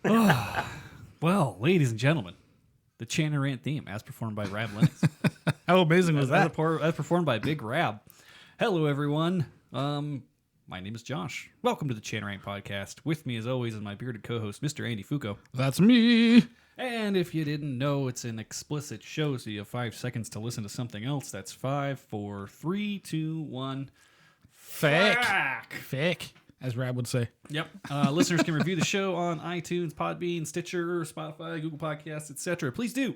Well, ladies and gentlemen, the Channer Rant theme, as performed by Rab Lennox. How amazing was that? As performed by Big Rab. Hello, everyone. My name is Josh. Welcome to the Channer Rant podcast. With me, as always, is my bearded co-host, Mr. Andy Fuco. That's me. And if you didn't know, it's an explicit show, so you have 5 seconds to listen to something else. That's 5, 4, 3, 2, 1. Fake, as Rab would say. Yep. Listeners can review the show on iTunes, Podbean, Stitcher, Spotify, Google Podcasts, etc. Please do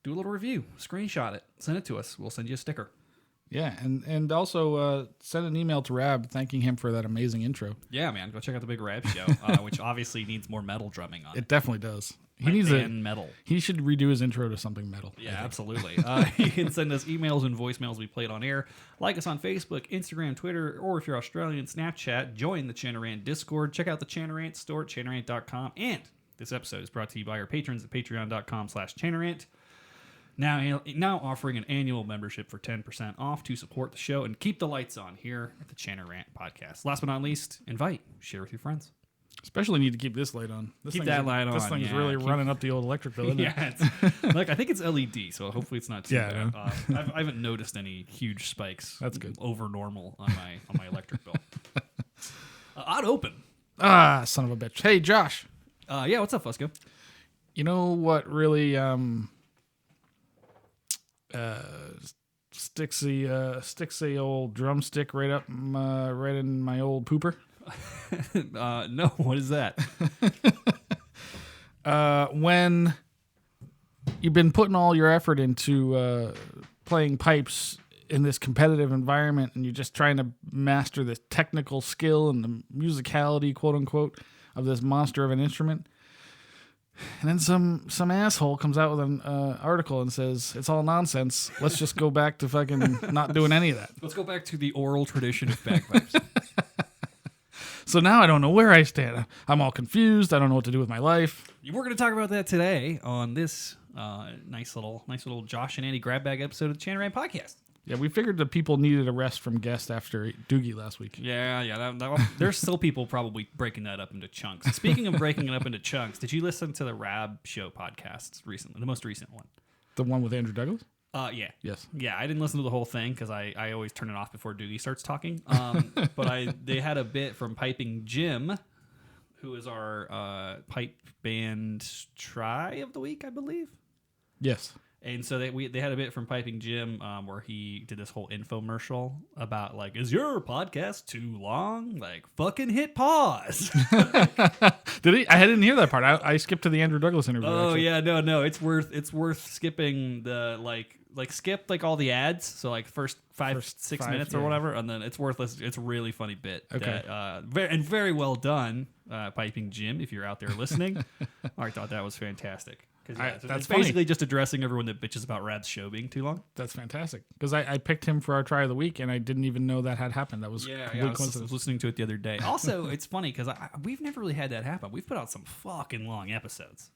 a little review. Screenshot it. Send it to us. We'll send you a sticker. Yeah, and also send an email to Rab thanking him for that amazing intro. Yeah, man. Go check out the Big Rab show, which obviously needs more metal drumming on it. It definitely does. He Like needs metal. He should redo his intro to something metal. Yeah, absolutely. You can send us emails and voicemails we played on air. Like us on Facebook, Instagram, Twitter, or if you're Australian, Snapchat. Join the Channer Rant Discord. Check out the Channer Rant store at channerrant.com. And this episode is brought to you by our patrons at patreon.com/channerrant. Now offering an annual membership for 10% off to support the show and keep the lights on here at the Channer Rant podcast. Last but not least, share with your friends. Especially need to keep this light on. Keep that light on. This thing's really running up the old electric bill, isn't it? Yeah, like I think it's LED, so hopefully it's not too bad. I haven't noticed any huge spikes. That's good. Over normal on my electric bill. Odd open. Son of a bitch. Hey, Josh. Yeah, what's up, Fusco? You know what really sticks the old drumstick right up right in my old pooper? No, what is that? When you've been putting all your effort into playing pipes in this competitive environment and you're just trying to master the technical skill and the musicality, quote unquote, of this monster of an instrument. And then some asshole comes out with an article and says, it's all nonsense. Let's just go back to fucking not doing any of that. Let's go back to the oral tradition of bagpipes. So now I don't know where I stand. I'm all confused. I don't know what to do with my life. We're going to talk about that today on this nice little Josh and Andy grab bag episode of the Channer Rant podcast. Yeah, we figured the people needed a rest from guest after Doogie last week. Yeah. There's still people probably breaking that up into chunks. Speaking of breaking it up into chunks, did you listen to the Rab Show podcast recently, the most recent one? The one with Andrew Douglas? Yeah. Yes. Yeah, I didn't listen to the whole thing because I always turn it off before Doogie starts talking. But they had a bit from Piping Jim, who is our pipe band try of the week, I believe. Yes. And so they had a bit from Piping Jim where he did this whole infomercial about, like, is your podcast too long? Like, fucking hit pause. Did he? I didn't hear that part. I skipped to the Andrew Douglas interview. Oh, actually. yeah, no. It's worth skipping the, skip, like, all the ads. So, like, first 6 minutes or whatever. And then it's worthless. It's a really funny bit. Okay. Very well done, Piping Jim, if you're out there listening. I thought that was fantastic. That's it's basically just addressing everyone that bitches about Rab's show being too long. That's fantastic. Because I picked him for our try of the week, and I didn't even know that had happened. That was I was listening to it the other day. Also, it's funny because we've never really had that happen. We've put out some fucking long episodes.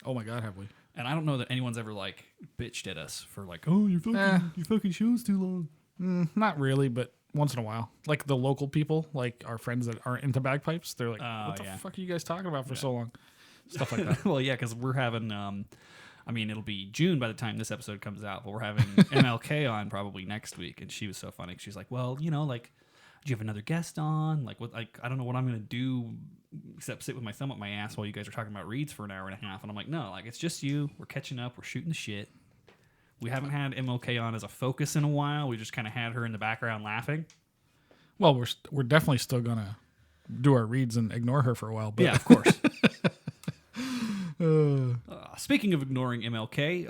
Oh my God, have we? And I don't know that anyone's ever like bitched at us for like, oh, your fucking show's too long. Not really, but once in a while. Like the local people, like our friends that aren't into bagpipes, they're like, what the fuck are you guys talking about for so long? Stuff like that. Well, yeah, because we're having, it'll be June by the time this episode comes out, but we're having MLK on probably next week, and she was so funny. She's like, well, do you have another guest on? Like, what? Like, I don't know what I'm going to do except sit with my thumb up my ass while you guys are talking about reeds for an hour and a half. And I'm like, no, like, it's just you. We're catching up. We're shooting the shit. We haven't had MLK on as a focus in a while. We just kind of had her in the background laughing. Well, we're definitely still going to do our reads and ignore her for a while. But. Yeah, of course. Speaking of ignoring MLK,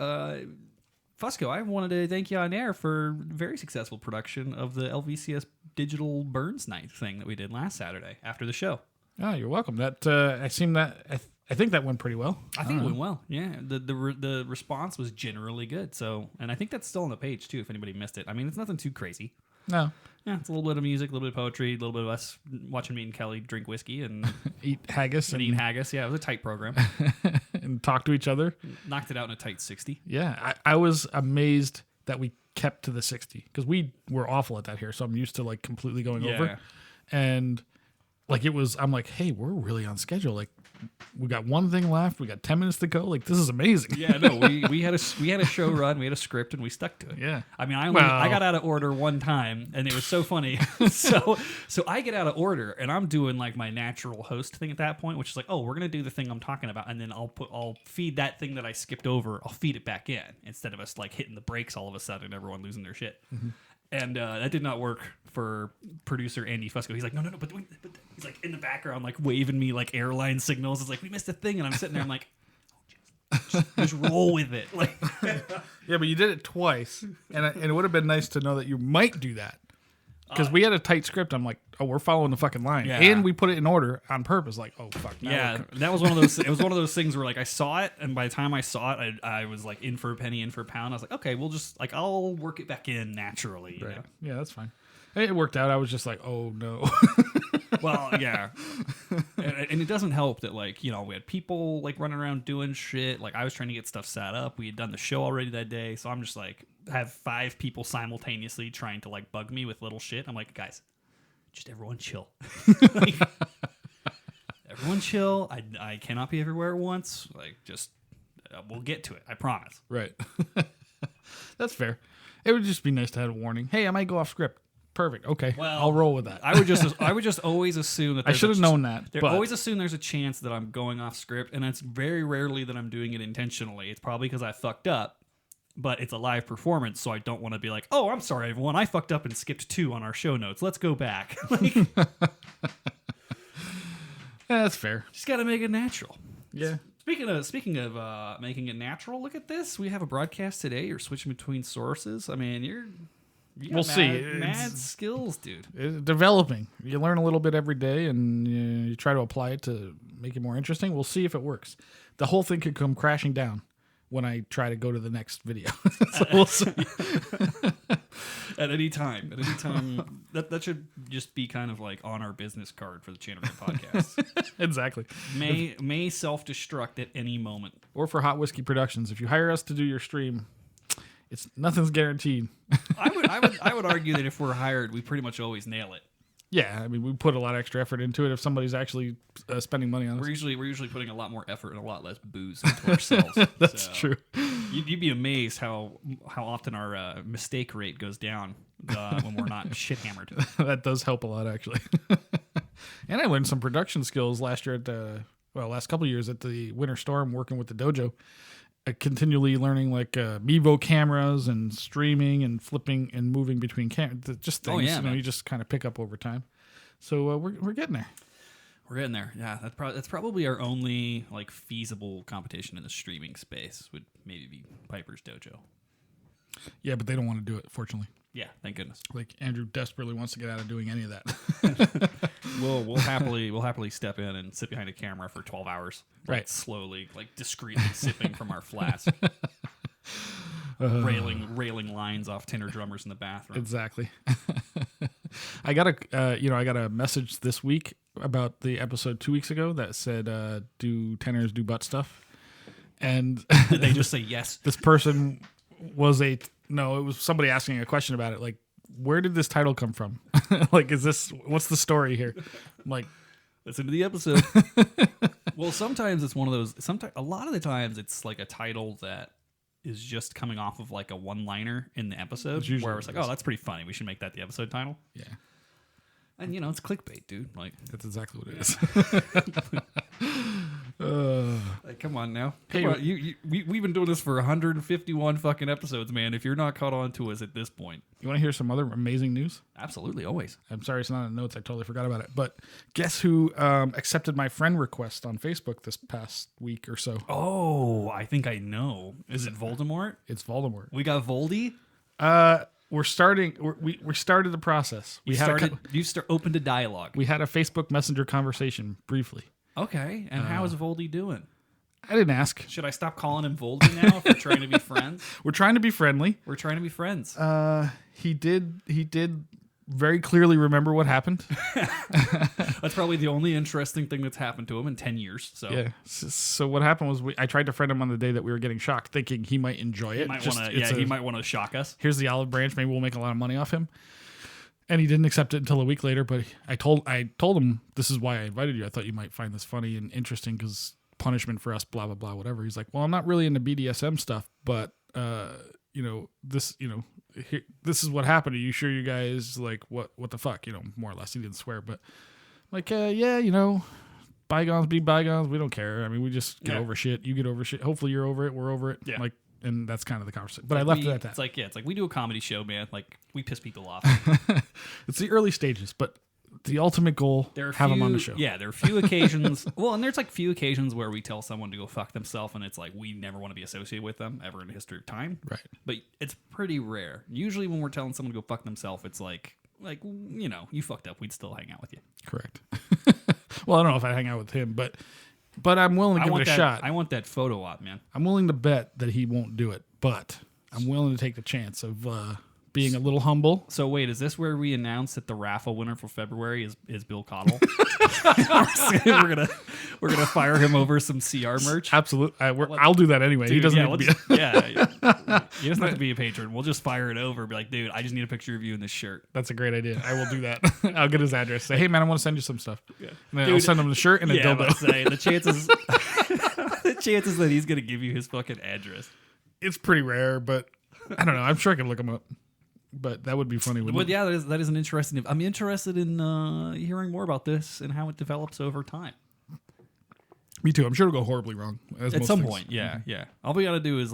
Fusco, I wanted to thank you on air for very successful production of the LVCS Digital Burns Night thing that we did last Saturday after the show. Oh, you're welcome. That I think that went pretty well. I think it went well. Yeah, the response was generally good. So, and I think that's still on the page too. If anybody missed it, I mean, it's nothing too crazy. No. Yeah, it's a little bit of music, a little bit of poetry, a little bit of us watching me and Kelly drink whiskey and eat haggis. And eat haggis. Yeah, it was a tight program. And talk to each other. Knocked it out in a tight 60. Yeah, I was amazed that we kept to the 60 because we were awful at that here. So I'm used to like completely going over. And like I'm like, hey, we're really on schedule. Like we got one thing left. We got 10 minutes to go. Like, this is amazing. Yeah, no, we had a show run, we had a script, and we stuck to it. Yeah. I mean, I got out of order one time, and it was so funny. so I get out of order, and I'm doing like my natural host thing at that point, which is like, oh, we're gonna do the thing I'm talking about, and then I'll feed that thing that I skipped over. I'll feed it back in instead of us like hitting the brakes all of a sudden, and everyone losing their shit. Mm-hmm. And that did not work for producer Andy Fusco. He's like, no, but he's like in the background, like waving me like airline signals. It's like, we missed a thing. And I'm sitting there, I'm like, just roll with it. Like, yeah, but you did it twice. And it would have been nice to know that you might do that. Because we had a tight script. I'm like, oh, we're following the fucking line. Yeah. And we put it in order on purpose. Like, oh, fuck. Yeah, that was one of those. It was one of those things where like I saw it, and by the time I saw it, I was like in for a penny, in for a pound. I was like, okay, we'll just like I'll work it back in naturally. You know? Yeah, that's fine. It worked out. I was just like, oh no. Well, yeah, and it doesn't help that like we had people like running around doing shit. Like I was trying to get stuff set up. We had done the show already that day, so I'm just like have 5 people simultaneously trying to like bug me with little shit. I'm like, guys, just everyone chill. Like, everyone chill. I cannot be everywhere at once. Like just we'll get to it. I promise. Right. That's fair. It would just be nice to have a warning. Hey, I might go off script. Perfect. Okay. Well, I'll roll with that. I would just always assume that I should have known that. Always assume there's a chance that I'm going off script, and it's very rarely that I'm doing it intentionally. It's probably because I fucked up, but it's a live performance, so I don't want to be like, oh, I'm sorry, everyone. I fucked up and skipped 2 on our show notes. Let's go back. Like, yeah, that's fair. Just got to make it natural. Yeah. Speaking of making it natural, look at this. We have a broadcast today. You're switching between sources. I mean, you got mad skills, dude. It's developing. You learn a little bit every day, and you try to apply it to make it more interesting. We'll see if it works. The whole thing could come crashing down when I try to go to the next video. So we'll see. At any time, that should just be kind of like on our business card for the Channel podcast. Exactly. May self-destruct at any moment. Or for Hot Whiskey Productions, if you hire us to do your stream, nothing's guaranteed. I would argue that if we're hired, we pretty much always nail it. Yeah, I mean, we put a lot of extra effort into it. If somebody's actually spending money on it, we're usually putting a lot more effort and a lot less booze into ourselves. That's true. You'd be amazed how often our mistake rate goes down when we're not shit hammered. That does help a lot, actually. And I learned some production skills last year last couple of years at the Winter Storm, working with the dojo. Continually learning like Mevo cameras and streaming and flipping and moving between cameras, just things you just kind of pick up over time. So we're getting there. We're getting there. Yeah, that's probably our only like feasible competition in the streaming space. Would maybe be Piper's Dojo. Yeah, but they don't want to do it, fortunately. Yeah, thank goodness. Like Andrew desperately wants to get out of doing any of that. We'll happily step in and sit behind a camera for 12 hours. Like, right. Slowly, like discreetly sipping from our flask. Railing lines off tenor drummers in the bathroom. Exactly. I got a message this week about the episode 2 weeks ago that said, do tenors do butt stuff? And did they just say yes? This person was it was somebody asking a question about it. Like, where did this title come from? Like, what's the story here? I'm like, listen to the episode. Well, sometimes it's one of those, a lot of the times it's like a title that is just coming off of like a one-liner in the episode where it's like, oh, that's pretty funny. We should make that the episode title. Yeah. And it's clickbait, dude. Like, that's exactly what it is. Like, come on now. Come on. We've been doing this for 151 fucking episodes, man. If you're not caught on to us at this point. You want to hear some other amazing news? Absolutely, always. I'm sorry it's not in the notes. I totally forgot about it. But guess who accepted my friend request on Facebook this past week or so? Oh, I think I know. Is it Voldemort? It's Voldemort. We got Voldy? We're starting. We started the process. You opened a dialogue. We had a Facebook Messenger conversation briefly. Okay, and how is Voldy doing? I didn't ask. Should I stop calling him Voldy now if we're trying to be friends? We're trying to be friendly. We're trying to be friends. He did very clearly remember what happened. That's probably the only interesting thing that's happened to him in 10 years. So yeah. So what happened was I tried to friend him on the day that we were getting shocked, thinking he might enjoy it. He might want to shock us. Here's the olive branch. Maybe we'll make a lot of money off him. And he didn't accept it until a week later. But I told him, this is why I invited you. I thought you might find this funny and interesting because punishment for us, blah, blah, blah, whatever. He's like, well, I'm not really into BDSM stuff, but, this is what happened. Are you sure you guys, like, what the fuck? More or less. He didn't swear, but like, bygones be bygones. We don't care. I mean, we just get over shit. You get over shit. Hopefully you're over it. We're over it. Yeah. Like, and that's kind of the conversation. But I left it at that. It's like we do a comedy show, man. Like, we piss people off. It's the early stages, but the ultimate goal, have them on the show. Yeah, there are a few occasions. Well, and there's like few occasions where we tell someone to go fuck themselves, and it's like we never want to be associated with them ever in the history of time. Right. But it's pretty rare. Usually when we're telling someone to go fuck themselves, it's like you fucked up. We'd still hang out with you. Correct. Well, I don't know if I hang out with him, but I'm willing to give it a shot. I want that photo op, man. I'm willing to bet that he won't do it, but I'm willing to take the chance of being a little humble. So wait, is this where we announce that the raffle winner for February is Bill Cottle? we're gonna fire him over some CR merch. Absolutely, I'll do that anyway. Dude, he doesn't need to be. He doesn't have to be a patron. We'll just fire it over. Be like, dude, I just need a picture of you in this shirt. That's a great idea. I will do that. I'll get his address. Say, hey man, I want to send you some stuff. Yeah. And then I'll send him the shirt and a dildo. The chances that he's gonna give you his fucking address. It's pretty rare, but I don't know. I'm sure I can look him up. But that would be funny. But yeah, that is an interesting. I'm interested in hearing more about this and how it develops over time. Me too. I'm sure it'll go horribly wrong at some point. Yeah, yeah. All we gotta do is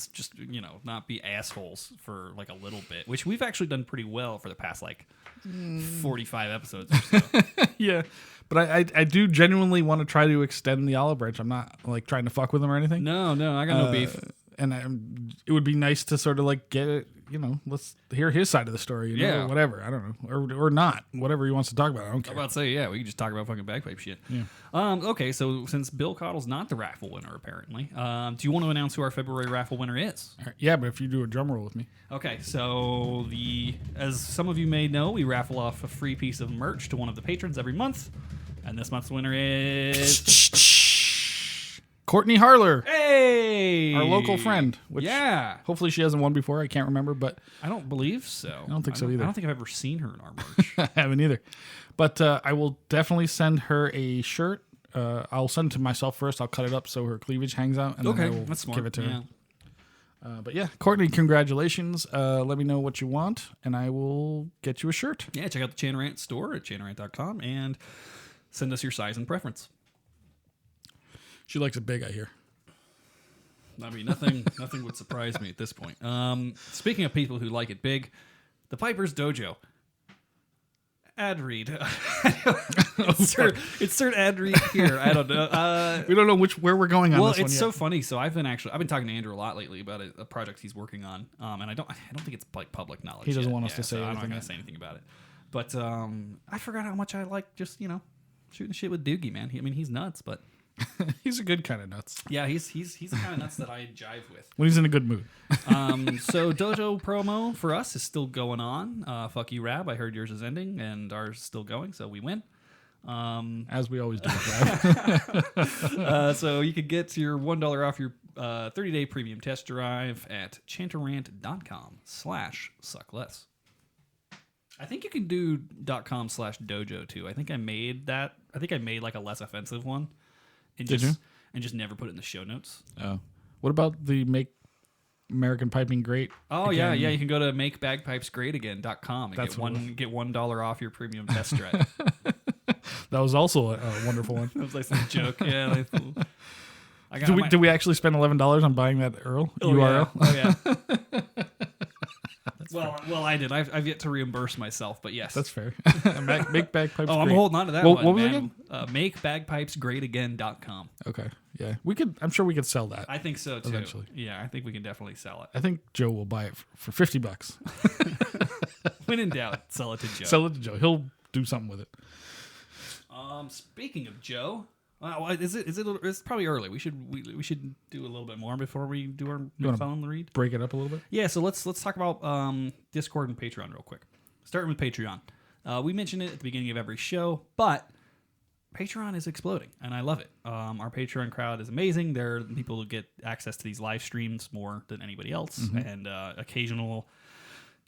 just not be assholes for like a little bit, which we've actually done pretty well for the past 45 episodes or so. Yeah, but I do genuinely want to try to extend the olive branch. I'm not like trying to fuck with them or anything. No, I got no beef. And it would be nice to sort of like get it, let's hear his side of the story, or whatever. I don't know, or not, whatever he wants to talk about. I don't care. I'm about to say, we can just talk about fucking bagpipe shit. Yeah. Okay, so since Bill Cottle's not the raffle winner, apparently, do you want to announce who our February raffle winner is? Yeah, but if you do a drum roll with me. Okay, so as some of you may know, we raffle off a free piece of merch to one of the patrons every month, and this month's winner is Courtney Harler. Hey! Our local friend. Which hopefully she hasn't won before. I can't remember, but I don't believe so. I don't think so either. I don't think I've ever seen her in our merch. I haven't either. But I will definitely send her a shirt. I'll send it to myself first. I'll cut it up so her cleavage hangs out, and then I will give it to her. But yeah, Courtney, congratulations. Let me know what you want, and I will get you a shirt. Yeah, check out the Chanarant store at chanarant.com and send us your size and preference. She likes it big, I hear. I mean, nothing would surprise me at this point. Speaking of people who like it big, the Piper's Dojo. Ad read. Insert ad read here. I don't know. We don't know where we're going on this one yet. Well, it's so funny. So I've been talking to Andrew a lot lately about a project he's working on, and I don't think it's like public knowledge. He doesn't want us to say anything. I'm not going to say anything about it. But I forgot how much I like just shooting shit with Doogie, man. He's nuts, but. He's a good kind of nuts. Yeah, he's the kind of nuts that I jive with. When he's in a good mood. So Dojo promo for us is still going on. Fuck you, Rab. I heard yours is ending and ours is still going, so we win. As we always do, Rab. So you could get your $1 off your 30-day premium test drive at chantarant.com/suckless. I think you can do .com/dojo too. I think I made that. I think I made like a less offensive one. And just never put it in the show notes. Oh. What about the Make American Piping Great? Oh, again? Yeah. You can go to makebagpipesgreatagain.com and get $1 off your premium test drive. That was also a wonderful one. That was like some joke. Yeah. Did we actually spend $11 on buying that URL? Yeah. Oh, yeah. Well, I did. I've yet to reimburse myself, but yes. That's fair. Make bagpipes I'm holding on to that one. What was it again? Makebagpipesgreatagain.com. Okay. Yeah. I'm sure we could sell that. I think so, too. Eventually. Yeah, I think we can definitely sell it. I think Joe will buy it for $50. When in doubt, sell it to Joe. Sell it to Joe. He'll do something with it. Speaking of Joe... It's probably early. We should do a little bit more before we do our phone read. Break it up a little bit. Yeah, so let's talk about Discord and Patreon real quick. Starting with Patreon, we mentioned it at the beginning of every show, but Patreon is exploding, and I love it. Our Patreon crowd is amazing. There are people who get access to these live streams more than anybody else, and occasional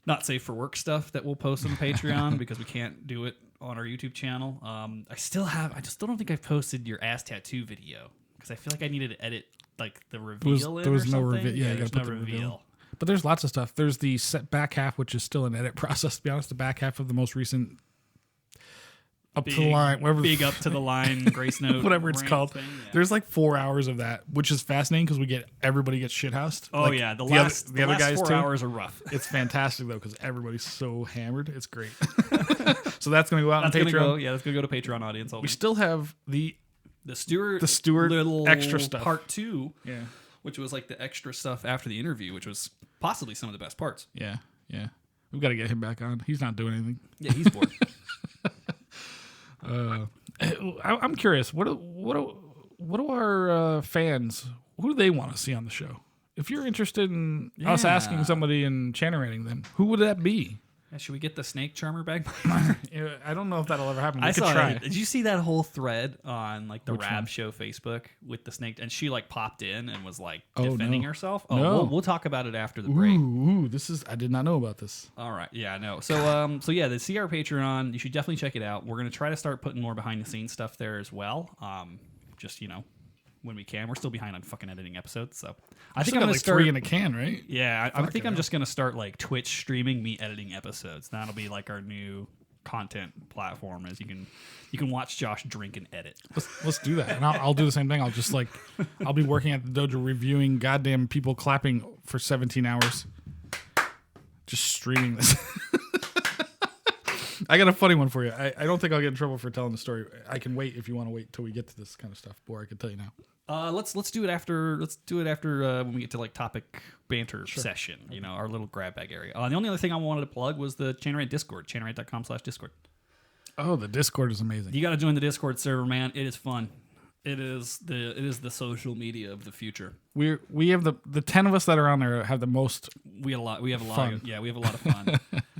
not safe for work stuff that we'll post on Patreon because we can't do it on our YouTube channel. I still don't think I've posted your ass tattoo video because I feel like I needed to edit like the reveal. There was no reveal. Yeah, you there's gotta put no the reveal. reveal. But there's lots of stuff. There's the set back half, which is still an edit process. To be honest, the back half of the most recent up to the line, whatever, Big up to the line, Grace Note, whatever it's rant called. thing, yeah. There's like 4 hours of that, which is fascinating because everybody gets shithoused. Oh like, yeah, the other last guys 4 too. hours are rough. It's fantastic though because everybody's so hammered. It's great. So that's gonna go out That's on gonna Patreon. that's gonna go to Patreon audience only. We still have the Stewart little extra stuff. part 2, yeah. which was like the extra stuff after the interview, which was possibly some of the best parts. Yeah. We've got to get him back on. He's not doing anything. Yeah, he's bored. I'm curious. What do our fans? Who do they want to see on the show? If you're interested in us asking somebody and chanting them, who would that be? Yeah, should we get the snake charmer bagpipe? I don't know if that'll ever happen. I could saw try. it. Did you see that whole thread on like the Which Rab one? Show Facebook with the snake? And she like popped in and was like Oh, defending no. herself. Oh, No. we'll talk about it after the break. Ooh, I did not know about this. All right. Yeah, no. So yeah, the CR Patreon, you should definitely check it out. We're going to try to start putting more behind the scenes stuff there as well. Just, when we can. We're still behind on fucking editing episodes, so I think I'm going to start 3 in a can, right? Yeah, I think I'm hell. just going to start like Twitch streaming me editing episodes. That'll be like our new content platform, as you can watch Josh drink and edit. Let's do that, and I'll do the same thing. I'll be working at the dojo reviewing goddamn people clapping for 17 hours, just streaming this. I got a funny one for you. I don't think I'll get in trouble for telling the story. I can wait if you want to wait till we get to this kind of stuff, or I can tell you now. Let's do it after. Let's do it after when we get to like topic banter session. Our little grab bag area. The only other thing I wanted to plug was the Chanarant Discord. Chanarant.com/Discord. Oh, the Discord is amazing. You got to join the Discord server, man. It is fun. It is the social media of the future. We have the 10 of us that are on there have the most. We have a lot. We have a lot. Fun. We have a lot of fun,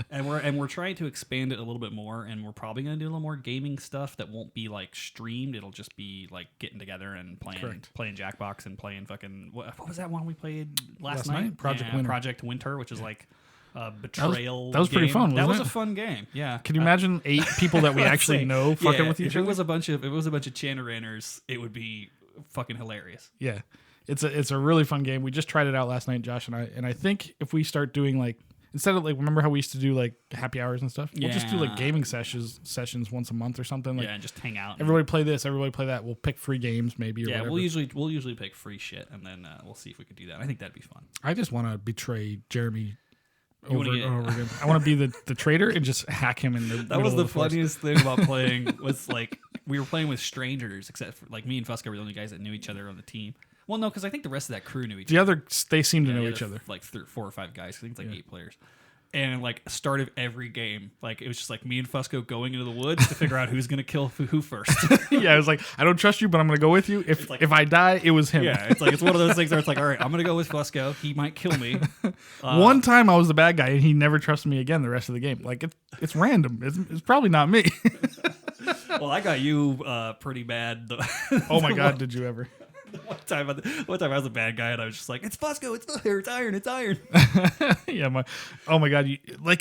and we're trying to expand it a little bit more. And we're probably going to do a little more gaming stuff that won't be like streamed. It'll just be like getting together and playing Jackbox and playing fucking what was that one we played last night? Project Winter, which is like a betrayal. That was pretty game. fun. That Wasn't was it? a fun game. Yeah. Can you imagine 8 people that we actually know fucking with each If other? it was a bunch of Chanaranters, it would be fucking hilarious. Yeah, it's a really fun game. We just tried it out last night, Josh and I think if we start doing like instead of like remember how we used to do like happy hours and stuff, we'll just do like gaming sessions once a month or something. Like and just hang out. everybody play this, everybody play that. We'll pick free games maybe. Or whatever. we'll usually pick free shit, and then we'll see if we could do that. I think that'd be fun. I just want to betray Jeremy over wanna and over again. I want to be the traitor and just hack him in the. That was the funniest thing about playing. Was like we were playing with strangers, except for like me and Fusco were the only guys that knew each other on the team. Well, no, because I think the rest of that crew knew each other. They seem to know The each other. Like 4 or 5 guys. I think it's like 8 players. And like start of every game, like it was just like me and Fusco going into the woods to figure out who's gonna kill who first. Yeah, I was like, I don't trust you, but I'm gonna go with you. If I die, it was him. Yeah, it's one of those things where it's like, all right, I'm gonna go with Fusco. He might kill me. One time I was the bad guy, and he never trusted me again the rest of the game. Like it's random. It's probably not me. Well, I got you pretty bad. Oh my god, did you ever? One time I was a bad guy, and I was just like, "It's Fusco, it's iron, it's iron." Yeah, oh my god,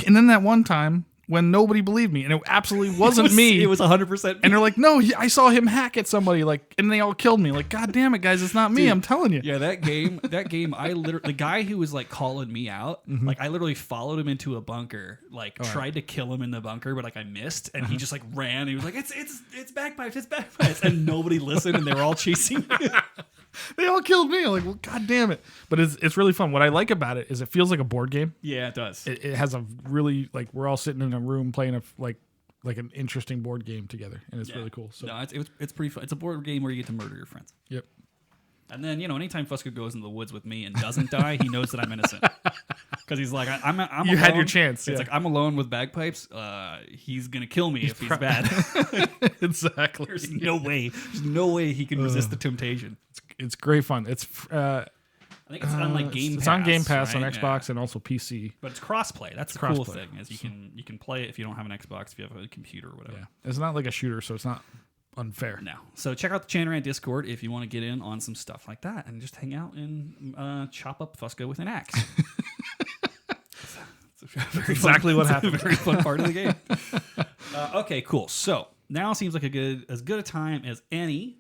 and then that one time when nobody believed me, and it absolutely wasn't me. It was 100%. And they're like, "No, I saw him hack at somebody," and they all killed me. Like, god damn it, guys, it's not me. Dude, I'm telling you. Yeah, that game, I literally, the guy who was like calling me out, like I literally followed him into a bunker, like tried to kill him in the bunker, but like I missed, and he just like ran. He was like, "It's bagpipes, it's bagpipes," and nobody listened, and they were all chasing me. They all killed me. I'm like, well, god damn it. But it's really fun. What I like about it is it feels like a board game. Yeah, it does. It has a really like we're all sitting in a room playing like an interesting board game together, and it's really cool. So no, it's pretty fun. It's a board game where you get to murder your friends. Yep. And then anytime Fusco goes in the woods with me and doesn't die, he knows that I'm innocent. Because he's like, I'm you alone. had your chance. It's like I'm alone with bagpipes. He's gonna kill me if he's bad. Exactly. There's no way he can resist the temptation. It's great fun. It's I think it's on like Game Pass. It's on Game Pass right? on Xbox and also PC. But it's crossplay. That's the cool thing is you can play it if you don't have an Xbox, if you have a computer or whatever. Yeah. It's not like a shooter, so it's not unfair. No. So check out the Chanarant Discord if you want to get in on some stuff like that and just hang out and chop up Fusco with an axe. It's exactly what happened. It's a very fun part of the game. Okay, cool. So now seems like as good a time as any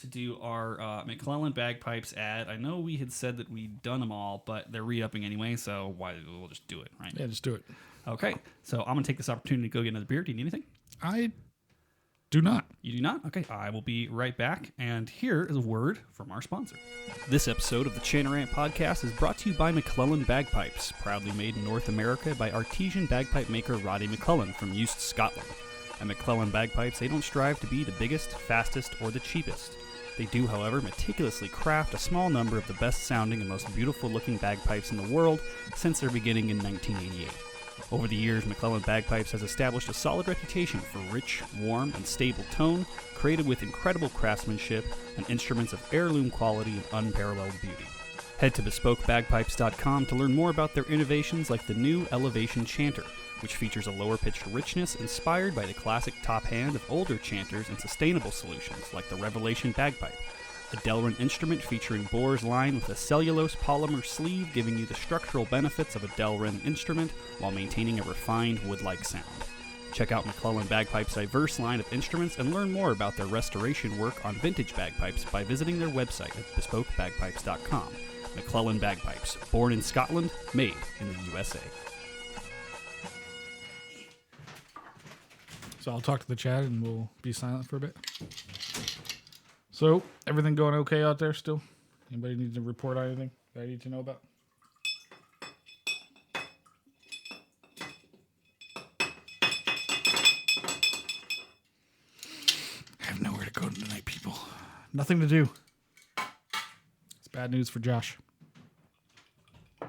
to do our MacLellan Bagpipes ad. I know we had said that we'd done them all, but they're re-upping anyway, so we'll just do it, right? Yeah, just do it. Okay, so I'm going to take this opportunity to go get another beer. Do you need anything? I do not. You do not? Okay, I will be right back. And here is a word from our sponsor. This episode of the Chanarant Podcast is brought to you by MacLellan Bagpipes, proudly made in North America by artesian bagpipe maker Roddy MacLellan from Eust, Scotland. At MacLellan Bagpipes, they don't strive to be the biggest, fastest, or the cheapest. They do, however, meticulously craft a small number of the best-sounding and most beautiful-looking bagpipes in the world since their beginning in 1988. Over the years, MacLellan Bagpipes has established a solid reputation for rich, warm, and stable tone, created with incredible craftsmanship and instruments of heirloom quality and unparalleled beauty. Head to bespokebagpipes.com to learn more about their innovations like the new Elevation Chanter, which features a lower-pitched richness inspired by the classic top hand of older chanters and sustainable solutions like the Revelation Bagpipe, a Delrin instrument featuring bores lined with a cellulose polymer sleeve giving you the structural benefits of a Delrin instrument while maintaining a refined wood-like sound. Check out MacLellan Bagpipes' diverse line of instruments and learn more about their restoration work on vintage bagpipes by visiting their website at bespokebagpipes.com. MacLellan Bagpipes, born in Scotland, made in the USA. So I'll talk to the chat and we'll be silent for a bit. So, everything going okay out there still? Anybody need to report on anything that I need to know about? I have nowhere to go tonight, people. Nothing to do. It's bad news for Josh. You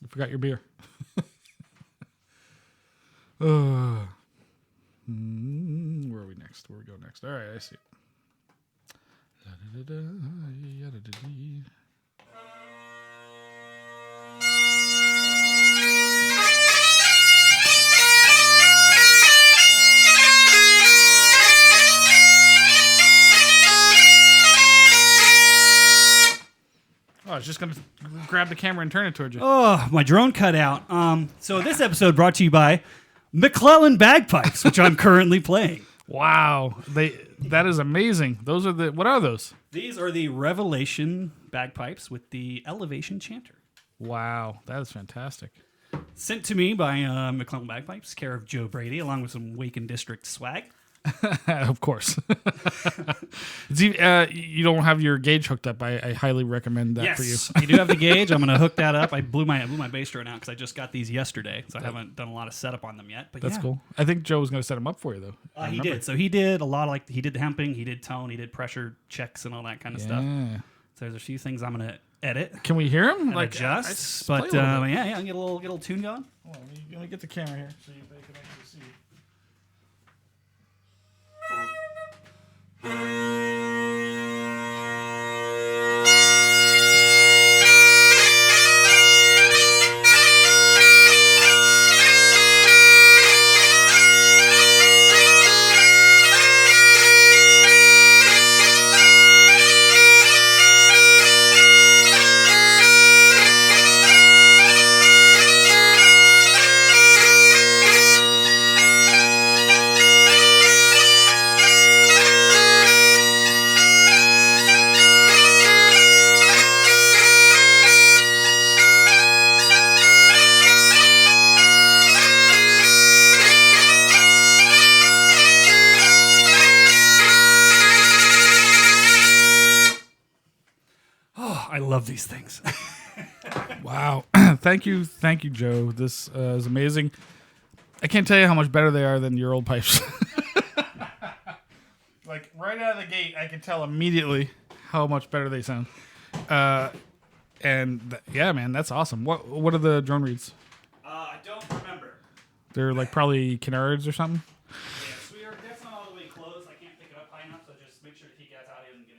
forgot your beer. Where are we next? Where we go next? All right, I see. Oh, I was just going to grab the camera and turn it towards you. Oh, my drone cut out. So this episode brought to you by MacLellan Bagpipes, which I'm currently playing. Wow, that is amazing. Those are what are those? These are the Revelation Bagpipes with the Elevation Chanter. Wow, that is fantastic. Sent to me by MacLellan Bagpipes, care of Joe Brady, along with some Waken District swag. Of course. You don't have your gauge hooked up. I highly recommend that for you. Yes, I do have the gauge. I'm going to hook that up. I blew my bass drone out because I just got these yesterday, so I haven't done a lot of setup on them yet. But that's cool. I think Joe was going to set them up for you, though. He did. So he did a lot of he did hemping, he did tone, he did pressure checks and all that kind of stuff. So there's a few things I'm going to edit. Can we hear him? Like adjust. But get a little tune going. Hold on, let me get the camera here so they can actually see. I love these things. Wow. Thank you, Joe. This is amazing. I can't tell you how much better they are than your old pipes. Like right out of the gate, I can tell immediately how much better they sound. Yeah, man, that's awesome. What are the drone reeds? I don't remember. They're like probably canards or something. Yes, that's not all the way closed. I can't pick it up high enough, so just make sure to keep guys out here and get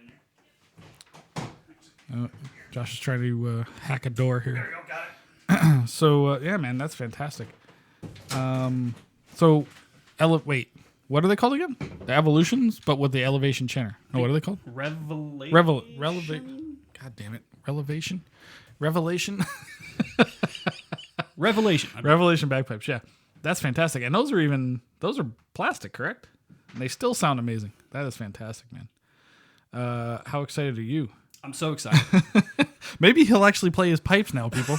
in there. Josh is trying to hack a door here. There we go, got it. So yeah, man, that's fantastic. Wait, what are they called again? The Evolutions, but with the Elevation Chanter. No, what are they called? Revelation. God damn it, Revelation. Revelation Revelation. Revelation Bagpipes. Yeah, that's fantastic. And those are plastic, correct? And they still sound amazing. That is fantastic, man. How excited are you? I'm so excited. Maybe he'll actually play his pipes now, people.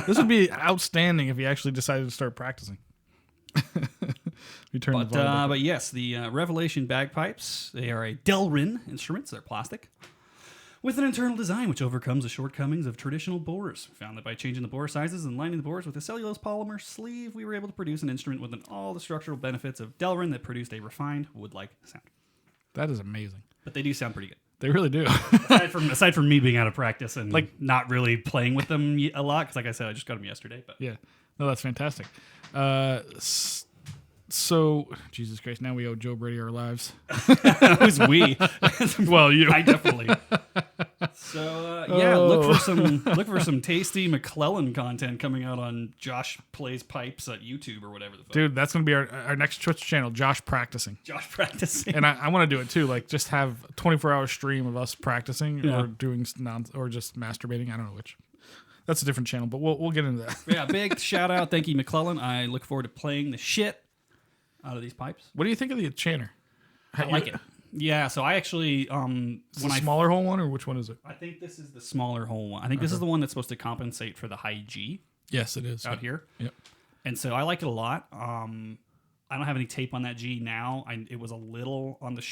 This would be outstanding if he actually decided to start practicing. But yes, the Revelation Bagpipes, they are a Delrin instruments. They're plastic with an internal design which overcomes the shortcomings of traditional bores. Found that by changing the bore sizes and lining the bores with a cellulose polymer sleeve, we were able to produce an instrument with all the structural benefits of Delrin that produced a refined wood-like sound. That is amazing. But they do sound pretty good. They really do. aside from me being out of practice and not really playing with them a lot, because like I said, I just got them yesterday. But yeah, no, that's fantastic. So, Jesus Christ, now we owe Joe Brady our lives. Who's we? Well, you. I definitely. So look for some tasty MacLellan content coming out on Josh Plays Pipes at YouTube or whatever the fuck. Dude, that's gonna be our next Twitch channel, Josh Practicing. Josh Practicing. And I want to do it too, like just have a 24-hour stream of us practicing or doing or just masturbating. I don't know which. That's a different channel, but we'll get into that. Yeah, big shout out, thank you MacLellan. I look forward to playing the shit out of these pipes. What do you think of the chanter? I like it. Yeah, so I actually smaller hole one, or which one is it? I think this is the smaller hole one. I think this is the one that's supposed to compensate for the high G. Yes, it is out here. Yep. And so I like it a lot. I don't have any tape on that G now. It was a little on the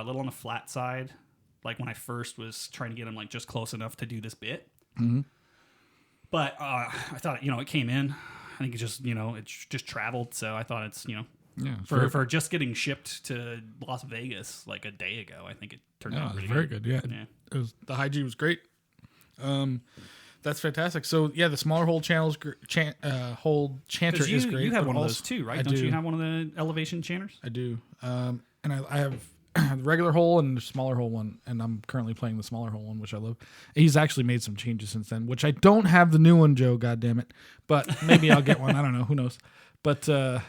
little on the flat side, like when I first was trying to get them like just close enough to do this bit. Mm-hmm. But I thought it came in. I think it just traveled. So I thought it's for just getting shipped to Las Vegas like a day ago, I think it turned out pretty very good. Yeah. The high G was great. That's fantastic. So yeah, the smaller hole hole chanter is great. You have one of those too, right? Don't you have one of the elevation chanters? I do. And I have the regular hole and the smaller hole one, and I'm currently playing the smaller hole one, which I love. He's actually made some changes since then, which I don't have the new one, Joe. God damn it! But maybe I'll get one. I don't know. Who knows? But the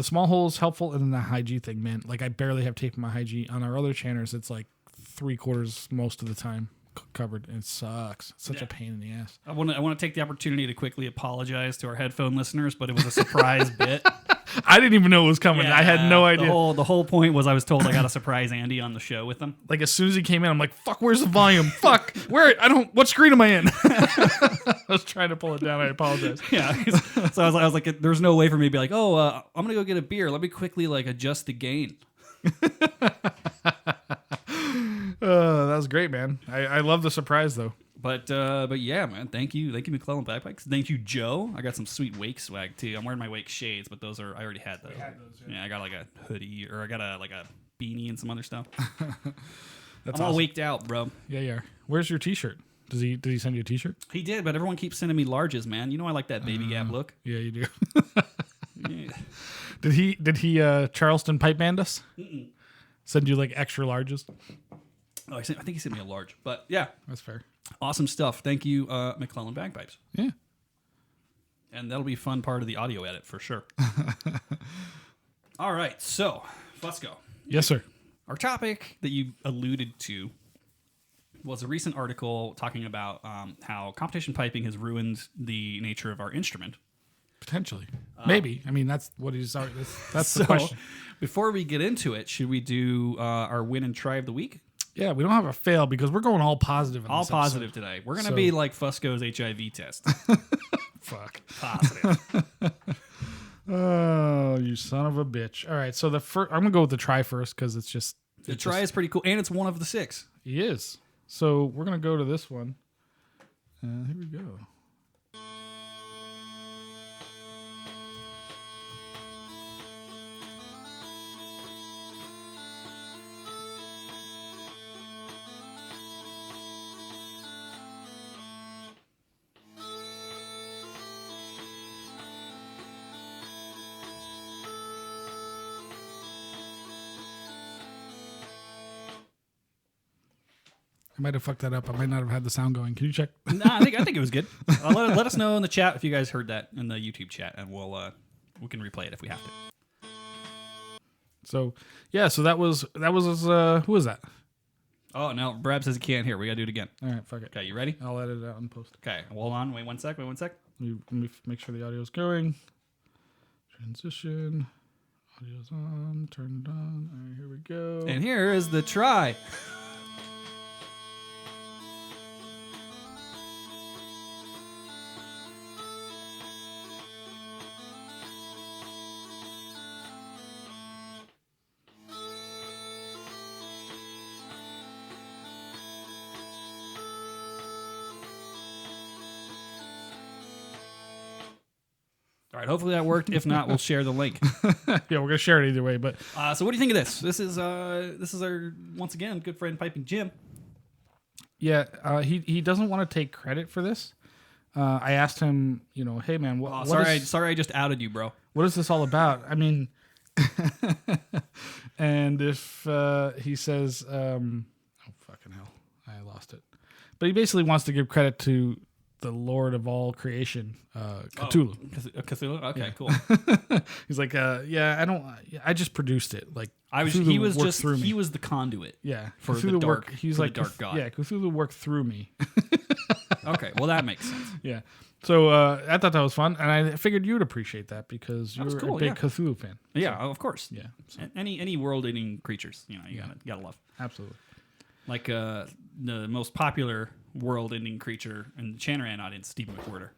small hole is helpful, and then the high G thing, man. Like I barely have tape in my high G. On our other chanters, it's like 3/4 most of the time covered. It sucks. It's such a pain in the ass. I want to take the opportunity to quickly apologize to our headphone listeners, but it was a surprise bit. I didn't even know it was coming. I had no idea. The whole point was I was told I got to surprise Andy on the show with them. Like as soon as he came in, I'm like, "Fuck, where's the volume? Fuck, where? What screen am I in?" I was trying to pull it down. I apologize. Yeah. So I was like, there's no way for me to be like, I'm gonna go get a beer. Let me quickly adjust the gain. That was great, man. I love the surprise though. But yeah, man. Thank you, MacLellan Bagpipes. Thank you, Joe. I got some sweet Wake swag too. I'm wearing my Wake shades, but I already had those. Yeah, I got like a hoodie, or I got a beanie and some other stuff. I'm all waked out, bro. Yeah, yeah. Where's your T-shirt? Did he send you a T-shirt? He did, but everyone keeps sending me larges, man. You know I like that baby gap look. Yeah, you do. Yeah. Did he Charleston pipe band us? Mm-mm. Send you like extra larges? Oh, I think he sent me a large, but yeah, that's fair. Awesome stuff. Thank you, MacLellan Bagpipes. Yeah, and that'll be a fun part of the audio edit for sure. All right, so let's go. Yes, sir. Our topic that you alluded to was a recent article talking about how competition piping has ruined the nature of our instrument. Potentially. Maybe. I mean, that's what he's... That's the question. Before we get into it, should we do our win and try of the week? Yeah, we don't have a fail because we're going all positive. All positive today. We're going to be like Fusco's HIV test. Fuck. Positive. Oh, you son of a bitch. All right, so I'm going to go with the try first because it's just... The try is pretty cool, and it's one of the 6. He is. So we're going to go to this one. Here we go. I might have fucked that up. I might not have had the sound going. Can you check? No, I think it was good. Let us know in the chat if you guys heard that in the YouTube chat, and we can replay it if we have to. So yeah, so that was who was that? Oh no, Brad says he can't hear. We gotta do it again. All right, fuck it. Okay, you ready? I'll edit it out and post. Okay, hold on. Wait one sec. Let me make sure the audio's going. Transition, Audio's on, turned on. All right, here we go. And here is the try. All right, hopefully that worked. If not, we'll share the link. Yeah, we're gonna share it either way. But So what do you think of this? This is our, once again, good friend Piping Jim. yeah, he doesn't want to take credit for this. I asked him, hey man, Sorry I just outed you, bro. what is this all about? I mean, and if he says, oh fucking hell, I lost it. But he basically wants to give credit to the Lord of all creation, Cthulhu. Cthulhu? Okay, Yeah. cool. He's like, I just produced it. Like, He was Cthulhu the conduit. Yeah, for Cthulhu the dark. He's for like the dark god. Yeah, Cthulhu worked through me. Okay, well that makes sense. Yeah. So I thought that was fun, and I figured you'd appreciate that because you're cool, a big yeah. Cthulhu fan. Yeah, of course. Yeah, so, Any world-ending creatures, you gotta love. absolutely. Like the most popular world-ending creature in the Channeran audience, Stephen McWhorter.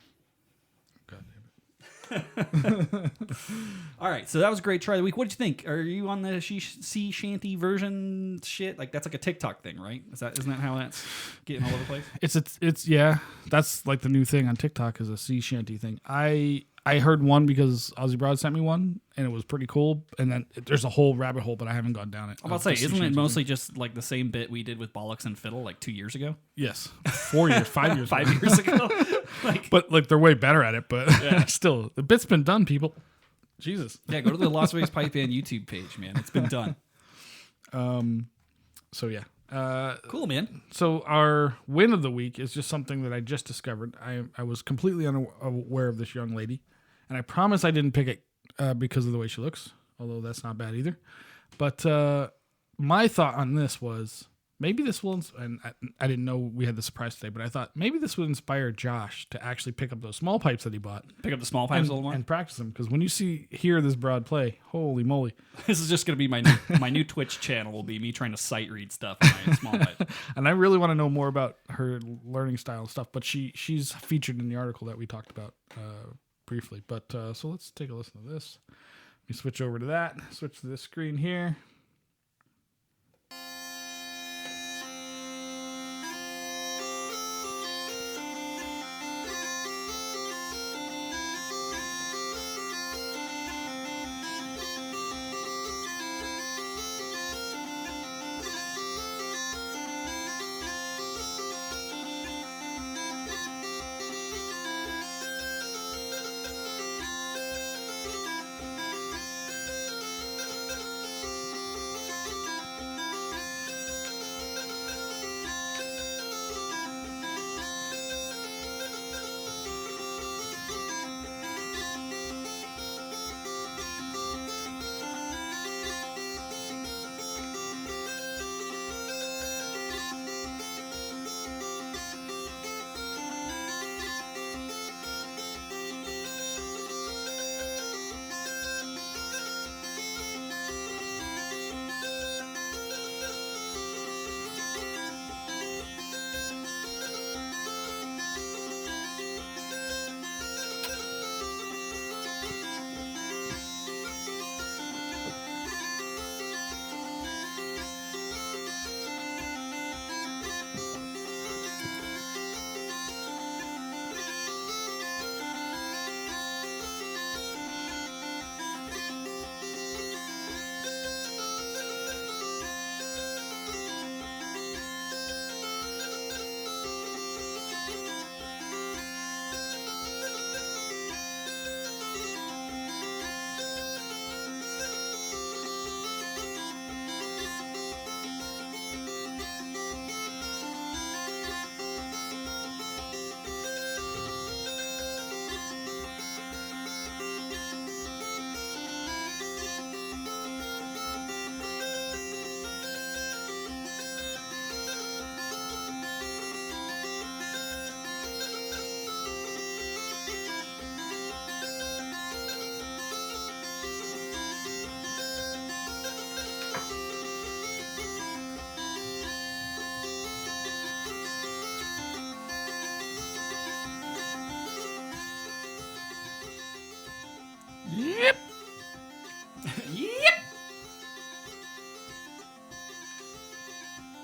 God damn it. All right, so that was a great try of the week. What did you think? Are you on the sea shanty version shit? Like that's like a TikTok thing, right? Isn't that how that's getting all over the place? It's yeah. That's like the new thing on TikTok is a sea shanty thing. I heard one because Ozzy Broad sent me one, and it was pretty cool. And then there's a whole rabbit hole, but I haven't gone down it. I'm about to say, isn't it mostly just like the same bit we did with Bollocks and Fiddle like 2 years ago? Yes, 4 years, 5 years, 5 years ago. But like they're way better at it. But still, the bit's been done, people. Jesus. Yeah, go to the Las Vegas Pipe Band YouTube page, man. It's been done. So yeah. Cool, man. So our win of the week is just something that I just discovered. I was completely unaware of this young lady, and I promise I didn't pick it because of the way she looks, although that's not bad either. But my thought on this was maybe this will, and I didn't know we had the surprise today, but I thought maybe this would inspire Josh to actually pick up those small pipes that he bought. Pick up the small pipes a little more? And practice them, because when you hear this broad play, holy moly. This is just going to be my new Twitch channel will be me trying to sight read stuff in my small pipe. And I really want to know more about her learning style and stuff, but she's featured in the article that we talked about briefly. But so let's take a listen to this. Let me switch over to that. Switch to this screen here.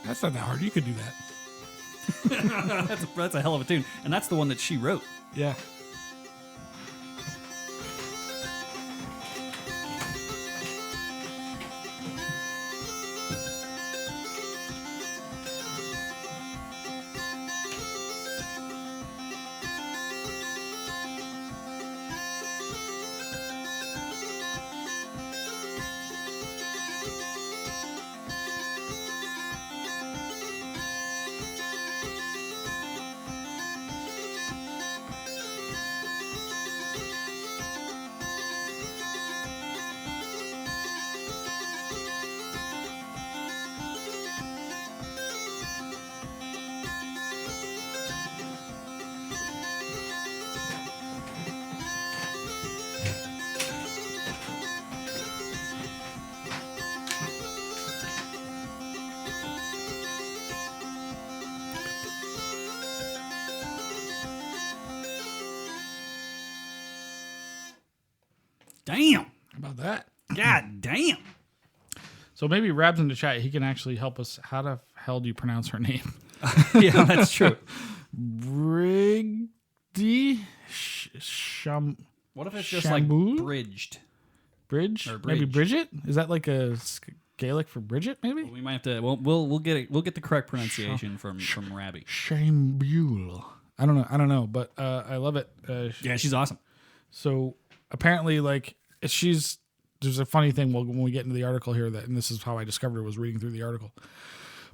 That's not that hard. You could do that. That's a hell of a tune, and that's the one that she wrote. Yeah. Damn. How about that? God damn. So maybe Rab's in the chat. He can actually help us. How the hell do you pronounce her name? Yeah, that's true. Brigdy What if it's just Shamu? like bridged? Bridge? Or Maybe bridge. Bridget? Is that like a Gaelic for Bridget? Maybe. We might have to. We'll get it. We'll get the correct pronunciation from Rabbi. Shambule. I don't know, but I love it. Yeah, she's awesome. So apparently, like there's a funny thing when we get into the article here and this is how I discovered it, was reading through the article.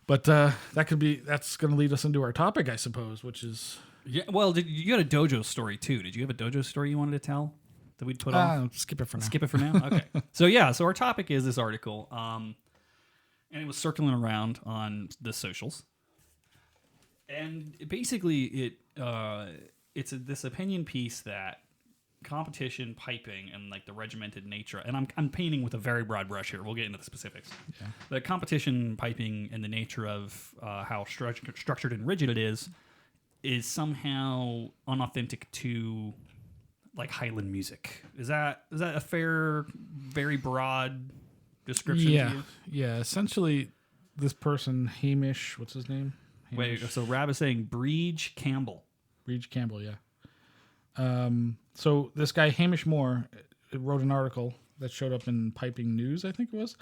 But that's going to lead us into our topic, I suppose, which is Well, you got a dojo story too? Did you have a dojo story you wanted to tell that we'd put on? skip it for now. Skip it for now. Okay. So our topic is this article, and it was circling around on the socials, and basically it's this opinion piece that competition piping and like the regimented nature, and I'm painting with a very broad brush here. We'll get into the specifics. Yeah. The competition piping and the nature of how structured and rigid it is somehow unauthentic to like Highland music. Is that a fair, very broad description? Yeah, yeah. Essentially, this person Hamish, what's his name? Wait, so Rab is saying Breege Campbell. Breege Campbell, yeah. So this guy Hamish Moore wrote an article that showed up in Piping News, I think it was,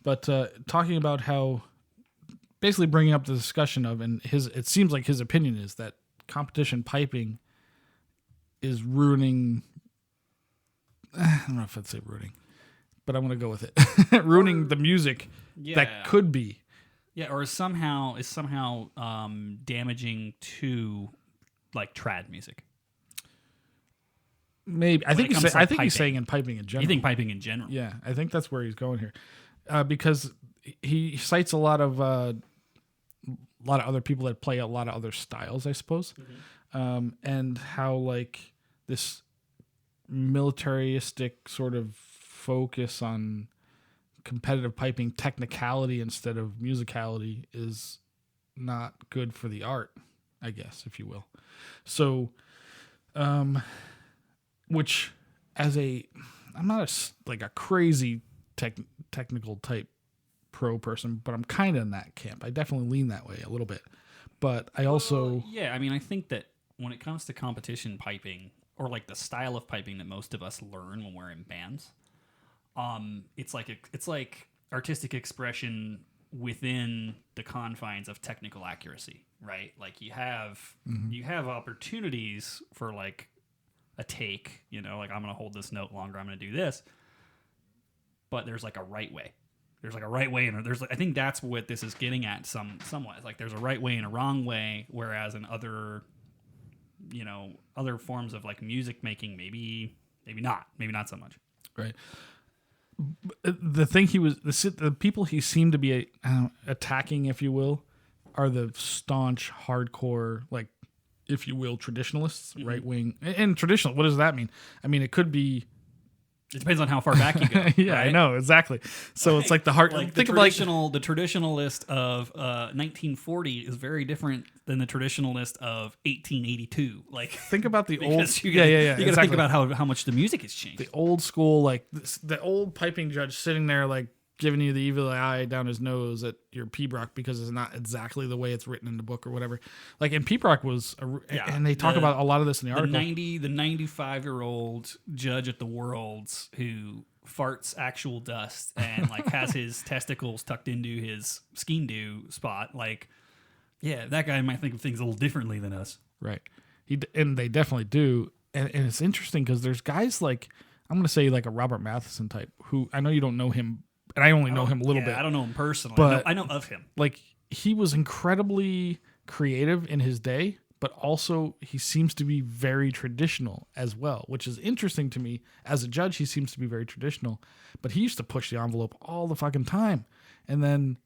but talking about how, basically bringing up the discussion of, and it seems like his opinion is that competition piping is ruining. I don't know if I'd say ruining, but I'm going to go with it. Ruining the music that could be. Yeah, or is somehow damaging to like trad music. Maybe I think he's saying in piping in general. You think piping in general? Yeah, I think that's where he's going here, because he cites a lot of other people that play a lot of other styles, I suppose, and how like this militaristic sort of focus on competitive piping technicality instead of musicality is not good for the art, I guess, if you will. So, which I'm not a crazy technical type pro person, but I'm kind of in that camp. I definitely lean that way a little bit, but I also I mean, I think that when it comes to competition piping or like the style of piping that most of us learn when we're in bands, it's like artistic expression within the confines of technical accuracy, right? Like you have opportunities for like a take, like I'm going to hold this note longer, I'm going to do this, but there's like a right way. There's like a right way, and I think that's what this is getting at somewhat. It's like there's a right way and a wrong way, whereas in other forms of like music making, maybe not so much. Right. The thing the people he seemed to be attacking, if you will, are the staunch, hardcore, like, if you will, traditionalists, right wing. And traditional, what does that mean? I mean, it could be. It depends on how far back you go. Yeah, right? I know, exactly. So it's like the hard. Like think the of like the traditionalist of 1940 is very different than the traditionalist of 1882. Like think about the old. You gotta exactly. think about how much the music has changed. The old school, like the old piping judge sitting there, like giving you the evil eye down his nose at your P-Brock because it's not exactly the way it's written in the book or whatever. Like, and P-Brock was, and they talk about a lot of this in the article. The 95-year-old judge at the Worlds who farts actual dust and like has his testicles tucked into his ski-do spot. Like, yeah, that guy might think of things a little differently than us. Right. And they definitely do. And it's interesting because there's guys like, I'm going to say like a Robert Matheson type, who I know you don't know him, and I only know him a little bit. I don't know him personally, but I know of him. Like, he was incredibly creative in his day, but also he seems to be very traditional as well, which is interesting to me. As a judge, he seems to be very traditional, but he used to push the envelope all the fucking time. And then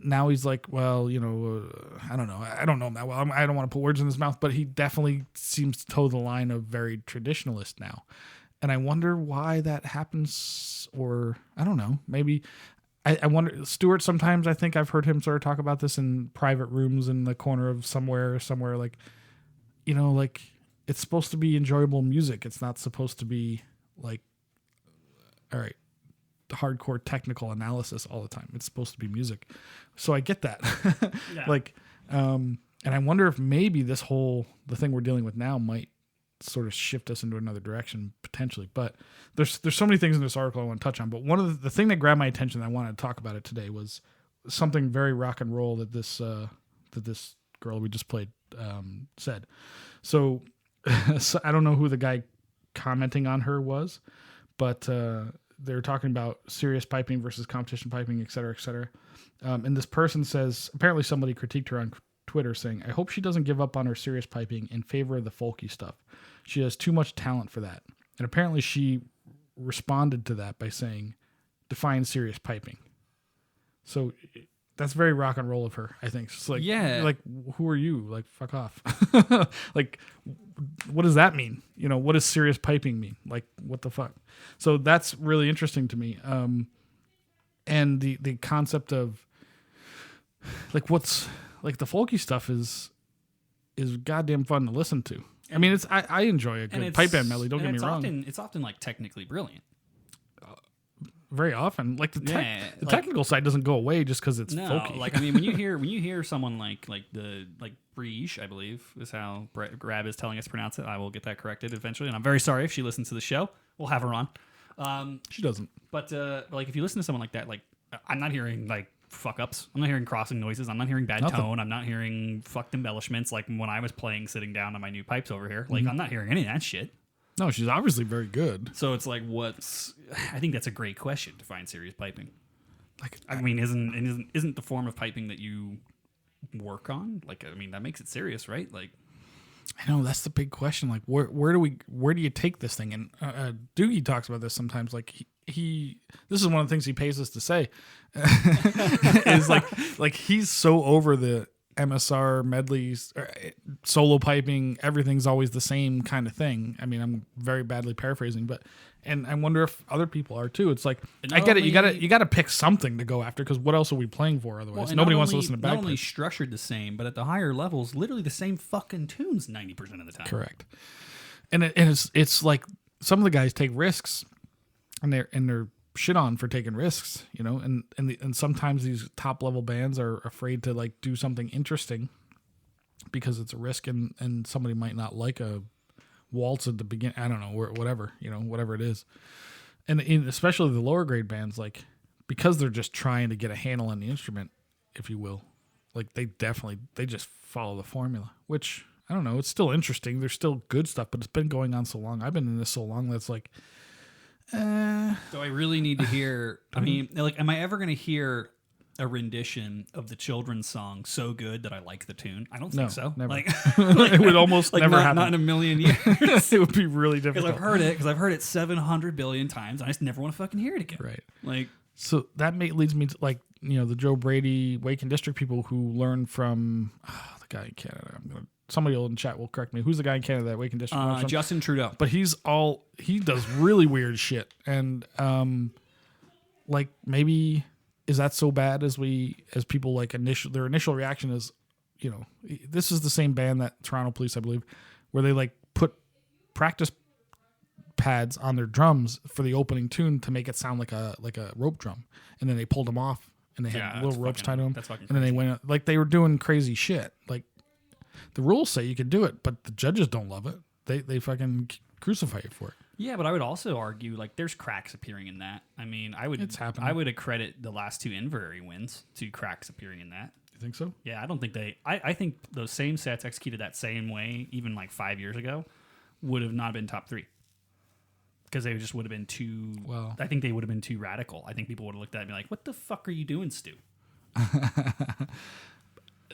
now he's like, well, you know, I don't know. I don't know him that well. I don't want to put words in his mouth, but he definitely seems to toe the line of very traditionalist now. And I wonder why that happens, or I don't know. Maybe I wonder. Stuart, sometimes I think I've heard him sort of talk about this in private rooms in the corner of somewhere, like, you know, like it's supposed to be enjoyable music. It's not supposed to be like, all right, hardcore technical analysis all the time. It's supposed to be music. So I get that. Yeah. Like, and I wonder if maybe the thing we're dealing with now might sort of shift us into another direction potentially. But there's so many things in this article I want to touch on. But one of the thing that grabbed my attention that I wanted to talk about it today was something very rock and roll that this girl we just played said. So, so I don't know who the guy commenting on her was, but they're talking about serious piping versus competition piping, et cetera, et cetera. And this person says, apparently somebody critiqued her on Twitter saying, I hope she doesn't give up on her serious piping in favor of the folky stuff. She has too much talent for that. And apparently she responded to that by saying, define serious piping. So that's very rock and roll of her, I think. It's like, yeah, like, who are you? Like, fuck off. Like, what does that mean? You know, what does serious piping mean? Like, what the fuck? So that's really interesting to me. And the concept of like, what's like the folky stuff is goddamn fun to listen to. I mean, I enjoy a good pipe band medley. Don't get me wrong. It's often like technically brilliant. Very often, like the technical side doesn't go away just because it's folky. Like, I mean, when you hear someone like Briege, I believe is how Grab is telling us to pronounce it. I will get that corrected eventually, and I'm very sorry if she listens to the show. We'll have her on. She doesn't. But like, if you listen to someone like that, like, I'm not hearing like fuck ups. I'm not hearing crossing noises. I'm not hearing bad tone. I'm not hearing fucked embellishments like when I was playing sitting down on my new pipes over here. Like, I'm not hearing any of that shit. No, she's obviously very good. So it's like, I think that's a great question to find serious piping. Like, I mean, isn't the form of piping that you work on? Like, I mean, that makes it serious, right? Like, I know that's the big question. Like, where do you take this thing? And Doogie talks about this sometimes. Like, he this is one of the things he pays us to say is like he's so over the MSR medleys, solo piping, everything's always the same kind of thing. I mean, I'm very badly paraphrasing, and I wonder if other people are too. It's like, I get it. You got to pick something to go after, because what else are we playing for otherwise? Nobody wants to listen to bagpipes. Not only structured the same, but at the higher levels, literally the same fucking tunes 90% of the time. Correct. And it's like some of the guys take risks, and they're shit on for taking risks, you know, and sometimes these top level bands are afraid to like do something interesting because it's a risk, and somebody might not like a waltz at the beginning. I don't know, whatever, you know, whatever it is. And especially the lower grade bands, like, because they're just trying to get a handle on the instrument, if you will, like they just follow the formula, which I don't know. It's still interesting. There's still good stuff, but it's been going on so long. I've been in this so long that's like, So I really need to hear, I mean, like, am I ever going to hear a rendition of the children's song so good that I like the tune? I don't think so. Never. Like, it would almost like never happen. Not in a million years. It would be really difficult. Because I've heard it 700 billion times. And I just never want to fucking hear it again. Right. Like, so that leads me to, like, you know, the Joe Brady Wake and District people who learn from the guy in Canada. Somebody in chat will correct me. Who's the guy in Canada that Wake and District? Justin Trudeau. But he does really weird shit. And like, maybe is that so bad as people like their initial reaction is, you know, this is the same band that Toronto Police, I believe, where they like put practice pads on their drums for the opening tune to make it sound like a rope drum, and then they pulled them off and they had little ropes tied to them. That's fucking and then crazy. they went like they were doing crazy shit. Like the rules say you can do it, but the judges don't love it. They fucking crucify you for it. Yeah, but I would also argue like there's cracks appearing in that. I mean, It's happening. I would accredit the last 2 inventory wins to cracks appearing in that. You think so? Yeah, I don't think I think those same sets executed that same way even like 5 years ago would have not been top 3. Because they just would have been too. Well, I think they would have been too radical. I think people would have looked at it and be like, "What the fuck are you doing, Stu?"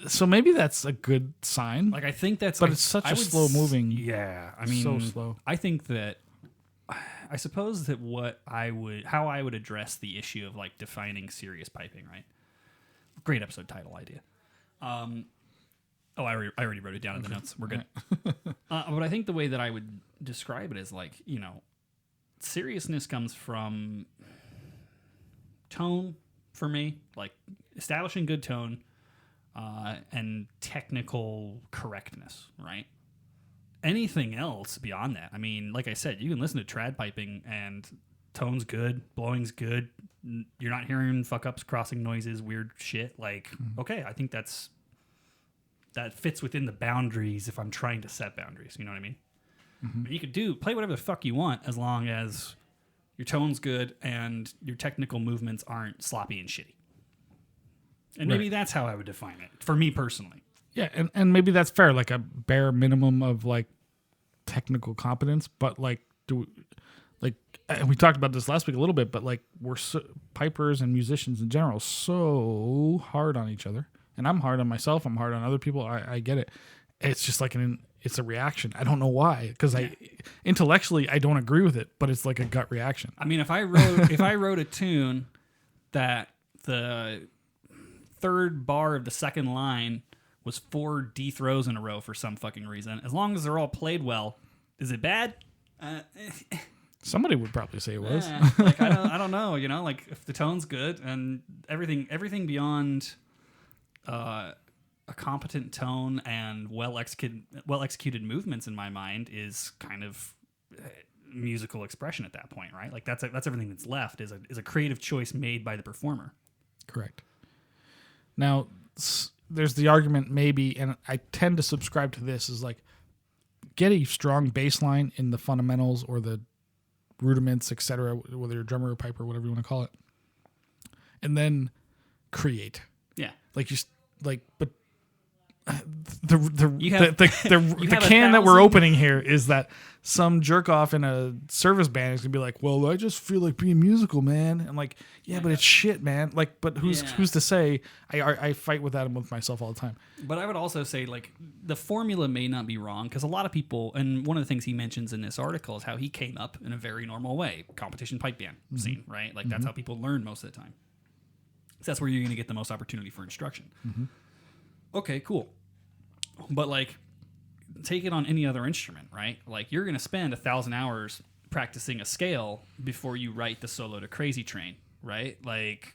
So maybe that's a good sign. Like I think that's. But it's such a slow moving. Yeah, I mean, so slow. I think that. I suppose that how I would address the issue of like defining serious piping, right? Great episode title idea. I already wrote it down in the notes. We're good. But I think the way that I would describe it is like, seriousness comes from tone for me, like establishing good tone and technical correctness, right? Anything else beyond that, I mean, like I said, you can listen to trad piping and tone's good, blowing's good. You're not hearing fuck ups, crossing noises, weird shit. Like, okay, I think that fits within the boundaries if I'm trying to set boundaries. You know what I mean? Mm-hmm. You could play whatever the fuck you want as long as your tone's good and your technical movements aren't sloppy and shitty. And maybe that's how I would define it for me personally. Yeah, and maybe that's fair, like a bare minimum of like technical competence, but like and we talked about this last week a little bit, but like pipers and musicians in general so hard on each other, and I'm hard on myself, I'm hard on other people. I get it. It's just like it's a reaction. I don't know why, because intellectually I don't agree with it, but it's like a gut reaction. I mean, if I wrote a tune that the third bar of the second line was 4 D throws in a row for some fucking reason, as long as they're all played well, is it bad? Somebody would probably say it was. Like I don't know, like if the tone's good and everything beyond a competent tone and well executed movements in my mind is kind of musical expression at that point, right? Like that's everything that's left is a creative choice made by the performer. Correct. Now, there's the argument maybe, and I tend to subscribe to this, is like get a strong bass line in the fundamentals or the rudiments, etc., whether you're a drummer or piper, whatever you want to call it, and then create. Yeah. But the can that we're opening here is that some jerk off in a service band is gonna be like, well, I just feel like being musical, man. I'm like, yeah, but it's shit, man. Like, but who's to say? I fight with that with myself all the time. But I would also say, like, the formula may not be wrong, because a lot of people, and one of the things he mentions in this article is how he came up in a very normal way, competition pipe band scene, right? Like that's how people learn most of the time. So that's where you're gonna get the most opportunity for instruction. Okay, cool. But like, take it on any other instrument, right? Like you're going to spend 1,000 hours practicing a scale before you write the solo to Crazy Train, right? Like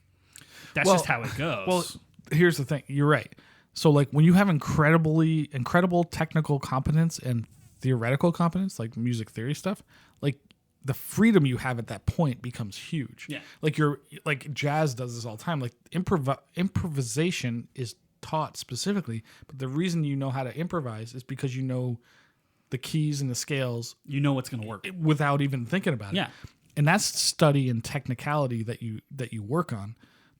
that's just how it goes. Well, here's the thing. You're right. So like when you have incredible technical competence and theoretical competence, like music theory stuff, like the freedom you have at that point becomes huge. Yeah. Like jazz does this all the time. Like improvisation is taught specifically, but the reason you know how to improvise is because you know the keys and the scales. You know what's going to work without even thinking about it. Yeah. And that's study and technicality that you work on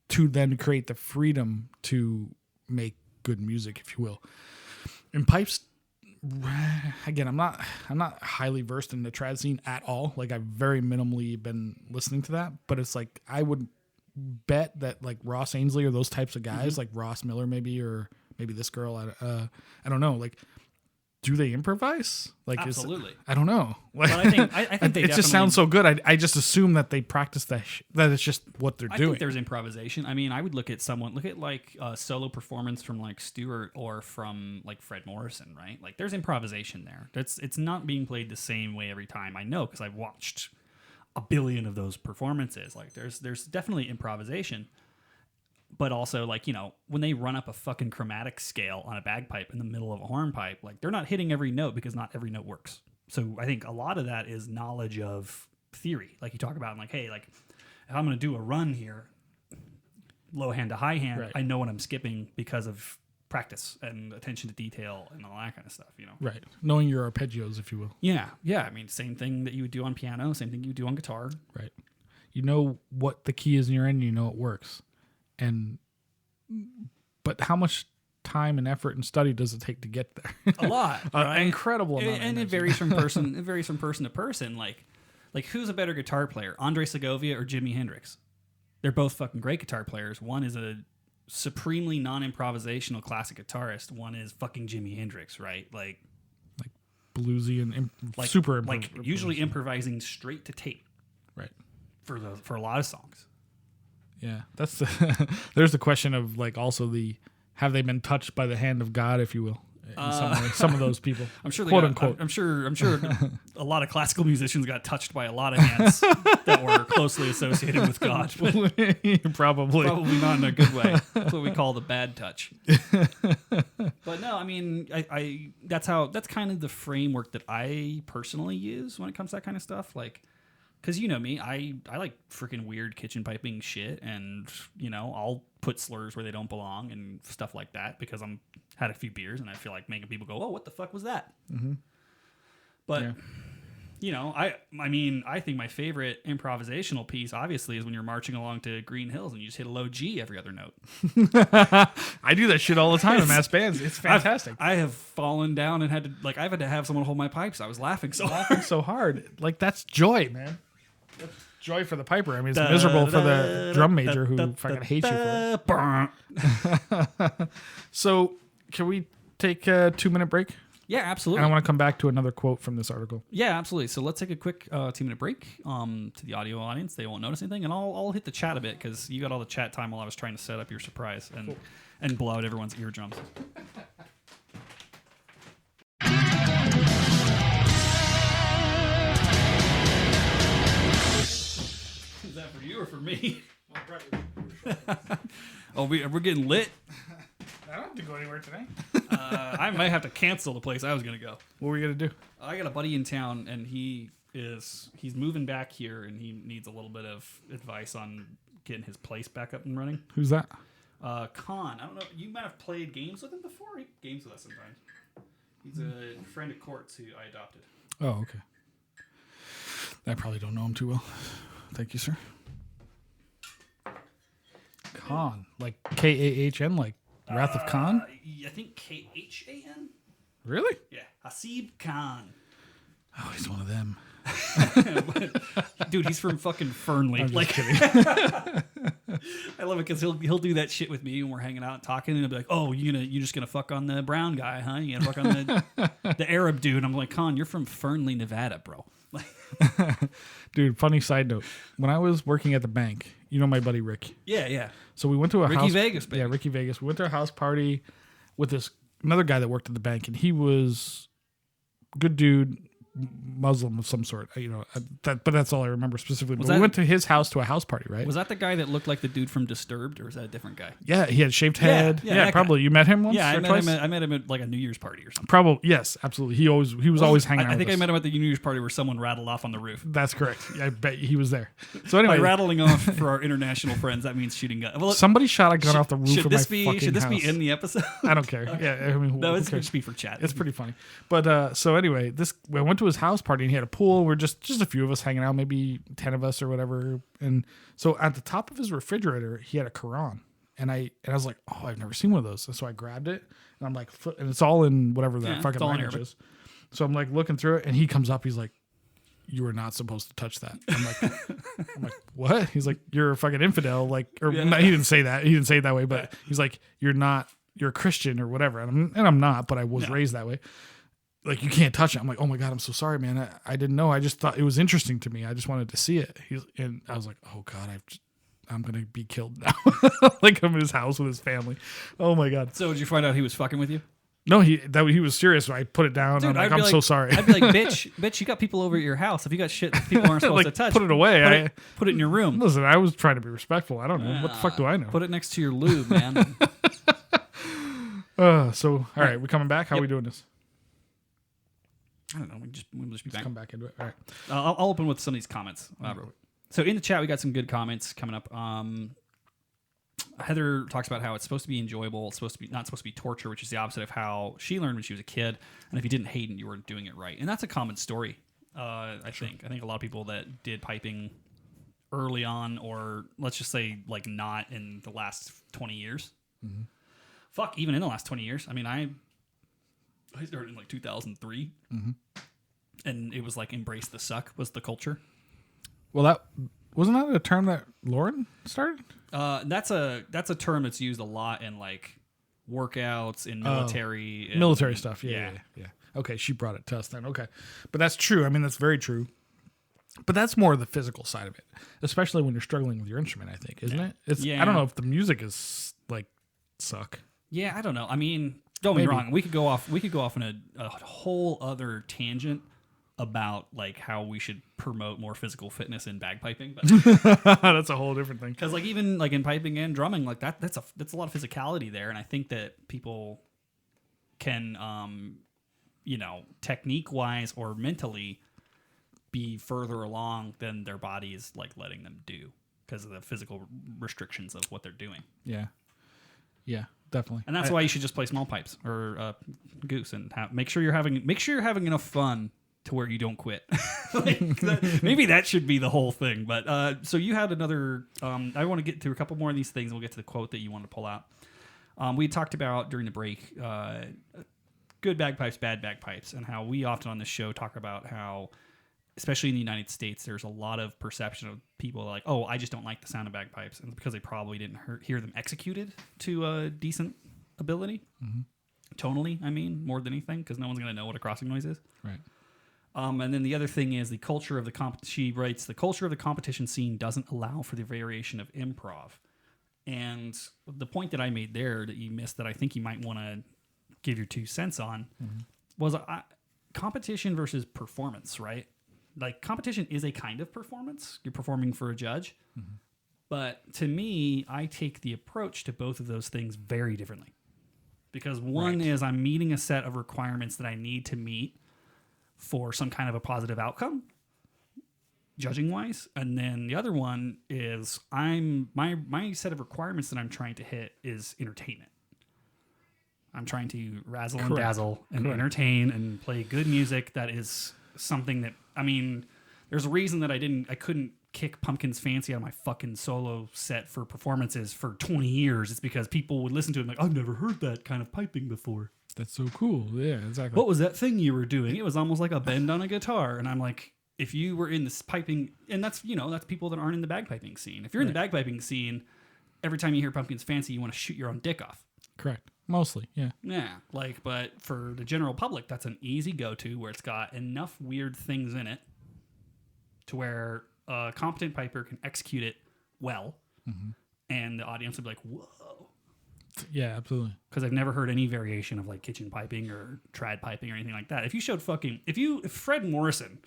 to then create the freedom to make good music, if you will. And pipes, again, I'm not highly versed in the trad scene at all. Like I've very minimally been listening to that, but it's like I would bet that like Ross Ainsley or those types of guys, like Ross Miller maybe, or maybe this girl, I don't know, like do they improvise? Like absolutely. I don't know. But I think they it just sounds so good. I just assume that they practice that it's just what they're doing. I think there's improvisation. I mean, I would look at like a solo performance from like Stewart or from like Fred Morrison, right? Like there's improvisation there. It's not being played the same way every time. I know because I've watched a billion of those performances. Like there's definitely improvisation, but also like, when they run up a fucking chromatic scale on a bagpipe in the middle of a hornpipe, like they're not hitting every note because not every note works. So I think a lot of that is knowledge of theory. Like you talk about, like, hey, like if I'm going to do a run here, low hand to high hand, Right. I know what I'm skipping because of practice and attention to detail and all that kind of stuff, you know? Right. Knowing your arpeggios, if you will. Yeah. Yeah. I mean, same thing that you would do on piano, same thing you would do on guitar. Right. You know what the key is in your end, you know it works. But how much time and effort and study does it take to get there? A lot. Right? An incredible amount. And it varies from person. It varies from person to person. Like who's a better guitar player, Andre Segovia or Jimi Hendrix? They're both fucking great guitar players. One is a supremely non-improvisational classic guitarist. One is fucking Jimi Hendrix, right? Like bluesy and like, super like usually improvising straight to tape. Right. For a lot of songs. Yeah, that's there's the question of like also have they been touched by the hand of God, if you will, in some way. Some of those people. I'm sure quote unquote. I'm sure a lot of classical musicians got touched by a lot of hands that were closely associated with God. Probably not in a good way. That's what we call the bad touch. But no, I mean, I that's kind of the framework that I personally use when it comes to that kind of stuff. Like, because you know me, I like freaking weird kitchen piping shit, and you know I'll put slurs where they don't belong and stuff like that because I'm had a few beers and I feel like making people go, oh, what the fuck was that? Mm-hmm. But yeah. You know, I mean, I think my favorite improvisational piece obviously is when you're marching along to Green Hills and you just hit a low G every other note. I do that shit all the time in mass bands. It's fantastic. I have fallen down and I've had to have someone hold my pipes. I was laughing so hard. Like that's joy, man. That's joy for the piper. I mean, it's miserable for the drum major who fucking hates you for it. So, can we take a 2-minute break? Yeah, absolutely. And I want to come back to another quote from this article. Yeah, absolutely. So let's take a quick 2-minute break. To the audio audience, they won't notice anything, and I'll hit the chat a bit because you got all the chat time while I was trying to set up your surprise and blow out everyone's eardrums. Is that for you or for me? Oh, we're getting lit. I don't have to go anywhere tonight. I might have to cancel the place I was going to go. What were you going to do? I got a buddy in town, and he's moving back here, and he needs a little bit of advice on getting his place back up and running. Who's that? Khan. I don't know. You might have played games with him before. He games with us sometimes. He's a friend of Court's who I adopted. Oh, okay. I probably don't know him too well. Thank you, sir. Khan. Like K-A-H-N, like Wrath of Khan? I think K-H-A-N? Really? Yeah. Hasib Khan. Oh, he's one of them. Dude, he's from fucking Fernley. I'm just kidding. I love it because he'll do that shit with me when we're hanging out and talking, and he'll be like, "Oh, you just gonna fuck on the brown guy, huh? You gonna fuck on the Arab dude?" I'm like, "Khan, you're from Fernley, Nevada, bro." Dude, funny side note. When I was working at the bank, you know my buddy Rick. Yeah. So we went to a Ricky house. Vegas, baby. Yeah, Ricky Vegas. We went to a house party with another guy that worked at the bank, and he was a good dude, Muslim of some sort. You know, but that's all I remember specifically. But we went to his house to a house party, right? Was that the guy that looked like the dude from Disturbed, or was that a different guy? Yeah, he had shaved head. Yeah, probably. Guy. You met him once? Yeah, or twice? I met him at like a New Year's party or something. Probably, yes, absolutely. He was always hanging out. I think with us. I met him at the New Year's party where someone rattled off on the roof. That's correct. I bet he was there. So anyway, by rattling off for our international friends, that means shooting gun. Well, somebody shot a gun off the roof of my fucking house. Should this be in the episode? I don't care. Yeah, I mean, no, it's going to be for chat. It's pretty funny. But so anyway, I went to his house party and he had a pool. We're just a few of us hanging out, maybe 10 of us or whatever. And so at the top of his refrigerator, he had a Quran. And I was like, oh, I've never seen one of those. And so I grabbed it and I'm like, and it's all in whatever that fucking language is. So I'm like looking through it and he comes up. He's like, you are not supposed to touch that. I'm like, what? He's like, you're a fucking infidel. Like, or no, he didn't say that. He didn't say it that way, but he's like, you're a Christian or whatever. And I'm not, but I was raised that way. Like, you can't touch it. I'm like, oh my God, I'm so sorry, man. I didn't know. I just thought it was interesting to me. I just wanted to see it. And I was like, oh God, I'm going to be killed now. Like, I'm in his house with his family. Oh my God. So did you find out he was fucking with you? No, he was serious. I put it down. Dude, I'm so sorry. I'd be like, bitch, you got people over at your house. If you got shit that people aren't supposed like, to touch, put it away. Put it in your room. Listen, I was trying to be respectful. I don't know. What the fuck do I know? Put it next to your lube, man. So, all right, we coming back? How are we doing this? I don't know. We'll just be back. Come back into it. All right. I'll open with some of these comments. So in the chat, we got some good comments coming up. Heather talks about how it's supposed to be enjoyable. It's not supposed to be torture, which is the opposite of how she learned when she was a kid. And if you didn't hate it, you weren't doing it right. And that's a common story. I think a lot of people that did piping early on, or let's just say like not in the last 20 years. Mm-hmm. Fuck, even in the last 20 years. I mean, I started in like 2003, and it was like embrace the suck was the culture. Well, that wasn't that a term that Lauren started? That's a term that's used a lot in like workouts in military stuff. Yeah. Okay, she brought it to us then. Okay, but that's true. I mean, that's very true. But that's more the physical side of it, especially when you're struggling with your instrument. I think, isn't it? I don't know if the music is like suck. Yeah, I don't know. I mean, don't be wrong. We could go off on a whole other tangent about like how we should promote more physical fitness in bagpiping, but that's a whole different thing. Because like even like in piping and drumming, like that's a lot of physicality there, and I think that people can, technique wise or mentally be further along than their body is like letting them do because of the physical restrictions of what they're doing. Yeah, definitely. And that's why you should just play small pipes or goose and make sure you're having enough fun to where you don't quit. Maybe that should be the whole thing. But so you had another. I want to get through a couple more of these things. And we'll get to the quote that you wanted to pull out. We talked about during the break good bagpipes, bad bagpipes, and how we often on this show talk about how, especially in the United States, there's a lot of perception of people like, oh, I just don't like the sound of bagpipes, and it's because they probably didn't hear them executed to a decent ability. Mm-hmm. Tonally, I mean, more than anything, because no one's going to know what a crossing noise is. Right. And then the other thing is the culture of she writes, the culture of the competition scene doesn't allow for the variation of improv. And the point that I made there that you missed that I think you might want to give your 2 cents on was competition versus performance, right? Like competition is a kind of performance. You're performing for a judge. Mm-hmm. But to me, I take the approach to both of those things very differently. Because one is I'm meeting a set of requirements that I need to meet for some kind of a positive outcome, judging wise. And then the other one is my set of requirements that I'm trying to hit is entertainment. I'm trying to razzle and dazzle and entertain and play good music that is something that, I mean, there's a reason that I couldn't kick Pumpkin's Fancy out of my fucking solo set for performances for 20 years. It's because people would listen to it and like, I've never heard that kind of piping before. That's so cool. Yeah, exactly. What was that thing you were doing? It was almost like a bend on a guitar. And I'm like, if you were in this piping, and that's people that aren't in the bagpiping scene. If you're in the bagpiping scene, every time you hear Pumpkin's Fancy, you want to shoot your own dick off. Correct. Mostly, yeah. Yeah, but for the general public, that's an easy go-to where it's got enough weird things in it to where a competent piper can execute it well, and the audience would be like, whoa. Yeah, absolutely. Because I've never heard any variation of like kitchen piping or trad piping or anything like that. If Fred Morrison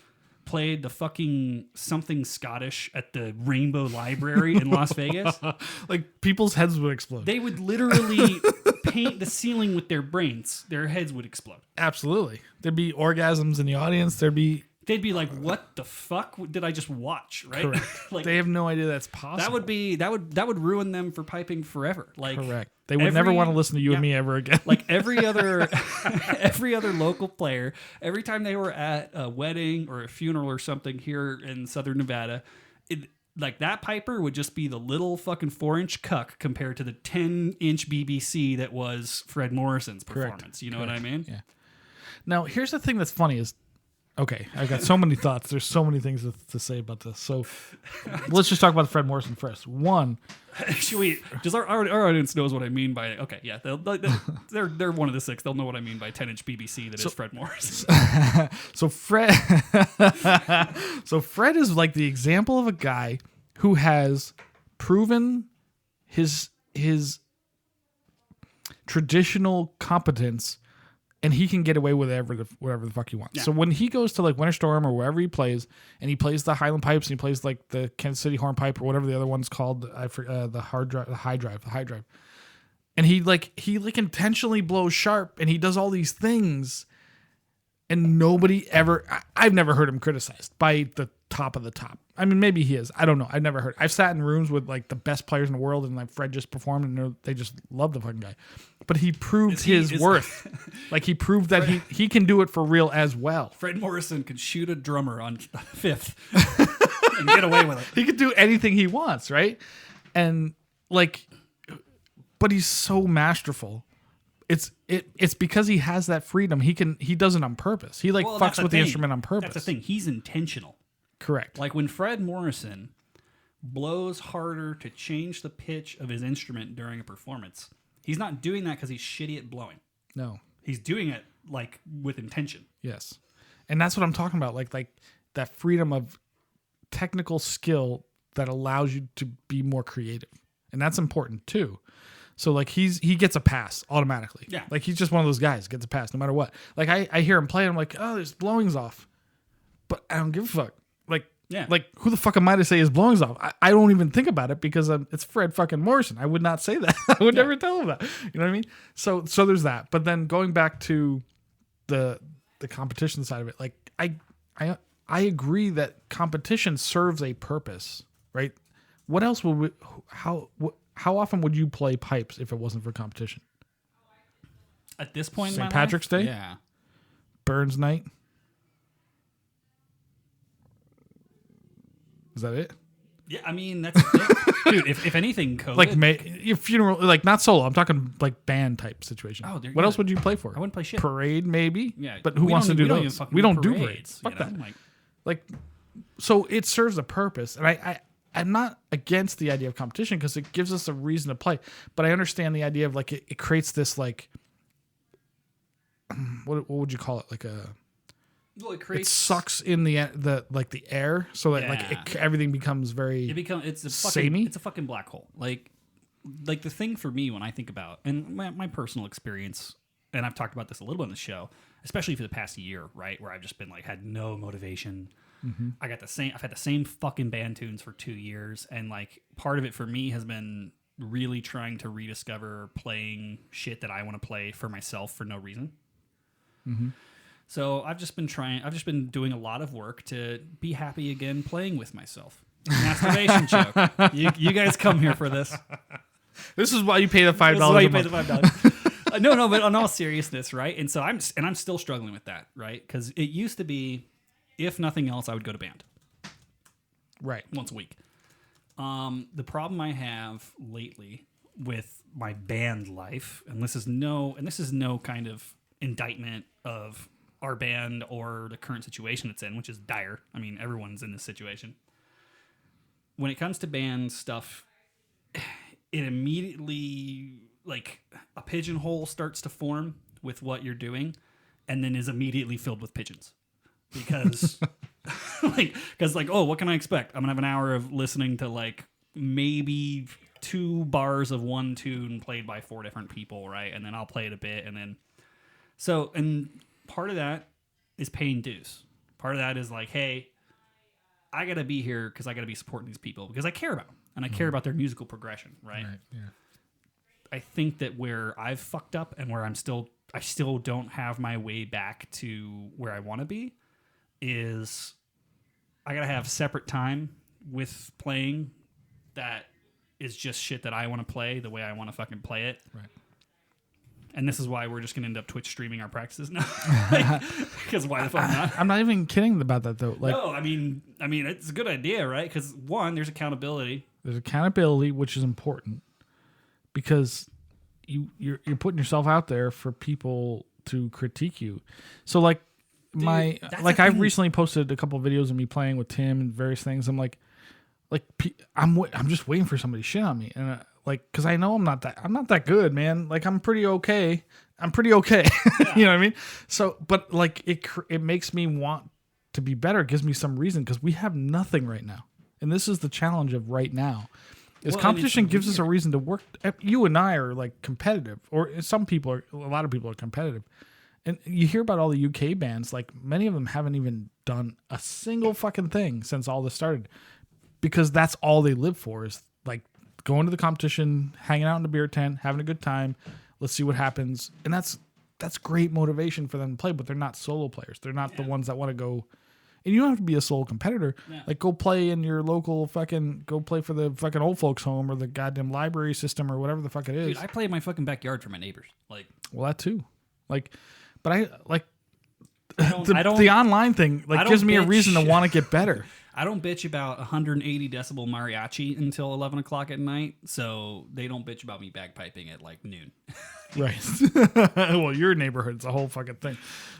played the fucking something Scottish at the Rainbow Library in Las Vegas, like people's heads would explode. They would literally paint the ceiling with their brains. Their heads would explode. Absolutely. There'd be orgasms in the audience. They'd be like, what the fuck did I just watch? Right? Correct. Like, they have no idea that's possible. That would ruin them for piping forever. Like, correct. They would never want to listen to you and me ever again. Like every other local player, every time they were at a wedding or a funeral or something here in Southern Nevada, like that piper would just be the little fucking 4-inch cuck compared to the 10-inch BBC that was Fred Morrison's performance. Correct. You know what I mean? Yeah. Now, here's the thing that's funny is, okay, I've got so many thoughts. There's so many things to say about this. So let's just talk about Fred Morrison first. One, does our audience knows what I mean by, okay, yeah, they're one of the 6. They'll know what I mean by 10-inch BBC that is Fred Morrison. So Fred is like the example of a guy who has proven his traditional competence, and he can get away with whatever the fuck he wants. Yeah. So when he goes to like Winter Storm or wherever he plays, and he plays the Highland Pipes and he plays like the Kansas City Hornpipe or whatever the other one's called, the high drive, and he intentionally blows sharp and he does all these things. And nobody ever, I've never heard him criticized by the top of the top. I mean, maybe he is. I don't know. I've never heard. I've sat in rooms with like the best players in the world, and like Fred just performed, and they just love the fucking guy. But he proved his worth. Like he proved that he can do it for real as well. Fred Morrison could shoot a drummer on fifth and get away with it. He could do anything he wants, right? And like, but he's so masterful. It's because he has that freedom. He does it on purpose. He fucks with the instrument on purpose. That's the thing. He's intentional. Correct. Like when Fred Morrison blows harder to change the pitch of his instrument during a performance, he's not doing that because he's shitty at blowing. No. He's doing it like with intention. Yes. And that's what I'm talking about. Like that freedom of technical skill that allows you to be more creative. And that's important too. So like he gets a pass automatically. Yeah. Like he's just one of those guys, gets a pass no matter what. Like I hear him play, I'm like, oh, his blowing's off. But I don't give a fuck. Like who the fuck am I to say his blowing's off? I don't even think about it because it's Fred fucking Morrison. I would not say that. I would never tell him that. You know what I mean? So there's that. But then going back to the competition side of it, like I agree that competition serves a purpose, right? What else would we, how often would you play pipes if it wasn't for competition? At this point in my St. Patrick's Day? Yeah. Burns Night? Is that it? Yeah, I mean, that's dude, if anything, COVID. Like your funeral, like not solo. I'm talking like band type situation. Oh, what else would you play for? I wouldn't play shit. Parade, maybe. Yeah, but who wants to do those? We don't do parades. Fuck that. Like, so it serves a purpose, and I'm not against the idea of competition because it gives us a reason to play. But I understand the idea of like it creates this like what would you call it? Like a well, it sucks in the air, so that everything becomes very it's a fucking samey. It's a fucking black hole. Like the thing for me when I think about and my personal experience, and I've talked about this a little bit on the show, especially for the past year, right, where I've just been like had no motivation. Mm-hmm. I've had the same fucking band tunes for 2 years, and like part of it for me has been really trying to rediscover playing shit that I want to play for myself for no reason. Mm-hmm. So I've just been doing a lot of work to be happy again playing with myself. Masturbation joke. You guys come here for this. This is why you pay the $5. This is why you pay the $5. No, but on all seriousness, right? And so I'm still struggling with that, right? Because it used to be, if nothing else, I would go to band. Right. Once a week. The problem I have lately with my band life, and this is no kind of indictment of our band or the current situation it's in, which is dire. I mean, everyone's in this situation. When it comes to band stuff, it immediately, like, a pigeonhole starts to form with what you're doing and then is immediately filled with pigeons. Because, oh, what can I expect? I'm going to have an hour of listening to, like, maybe 2 bars of one tune played by 4 different people, right? And then I'll play it a bit, and then... So, and part of that is paying dues. Part of that is like, hey, I got to be here because I got to be supporting these people because I care about them and I care about their musical progression, right? Yeah. I think that where I've fucked up and where I still don't have my way back to where I want to be is I got to have separate time with playing that is just shit that I want to play the way I want to fucking play it. Right. And this is why we're just going to end up Twitch streaming our practices now. Because why the fuck not? I'm not even kidding about that, though. Like, no, I mean, it's a good idea, right? Because, one, there's accountability. There's accountability, which is important. Because you're putting yourself out there for people to critique you. So, like, I've recently posted a couple of videos of me playing with Tim and various things. I'm like, I'm just waiting for somebody to shit on me. And because I know I'm not that good, man. Like, I'm pretty okay. Yeah. You know what I mean? So, but like it makes me want to be better. It gives me some reason because we have nothing right now. And this is the challenge of right now. Competition gives us a reason to work. You and I are like competitive, or a lot of people are competitive. And you hear about all the UK bands, like many of them haven't even done a single fucking thing since all this started because that's all they live for is like going to the competition, hanging out in the beer tent, having a good time. Let's see what happens. And that's that's great motivation for them to play, but they're not solo players. They're not the ones that want to go. And you don't have to be a solo competitor. Yeah. Like, go play in your local go play for the fucking old folks home or the goddamn library system or whatever the fuck it is. Dude, I play in my fucking backyard for my neighbors. Like, well, that too. Like, but I like the online thing. Like, gives me a reason to want to get better. I don't bitch about 180 decibel mariachi until 11 o'clock at night, so they don't bitch about me bagpiping at like noon. Right. Well, your neighborhood's a whole fucking thing.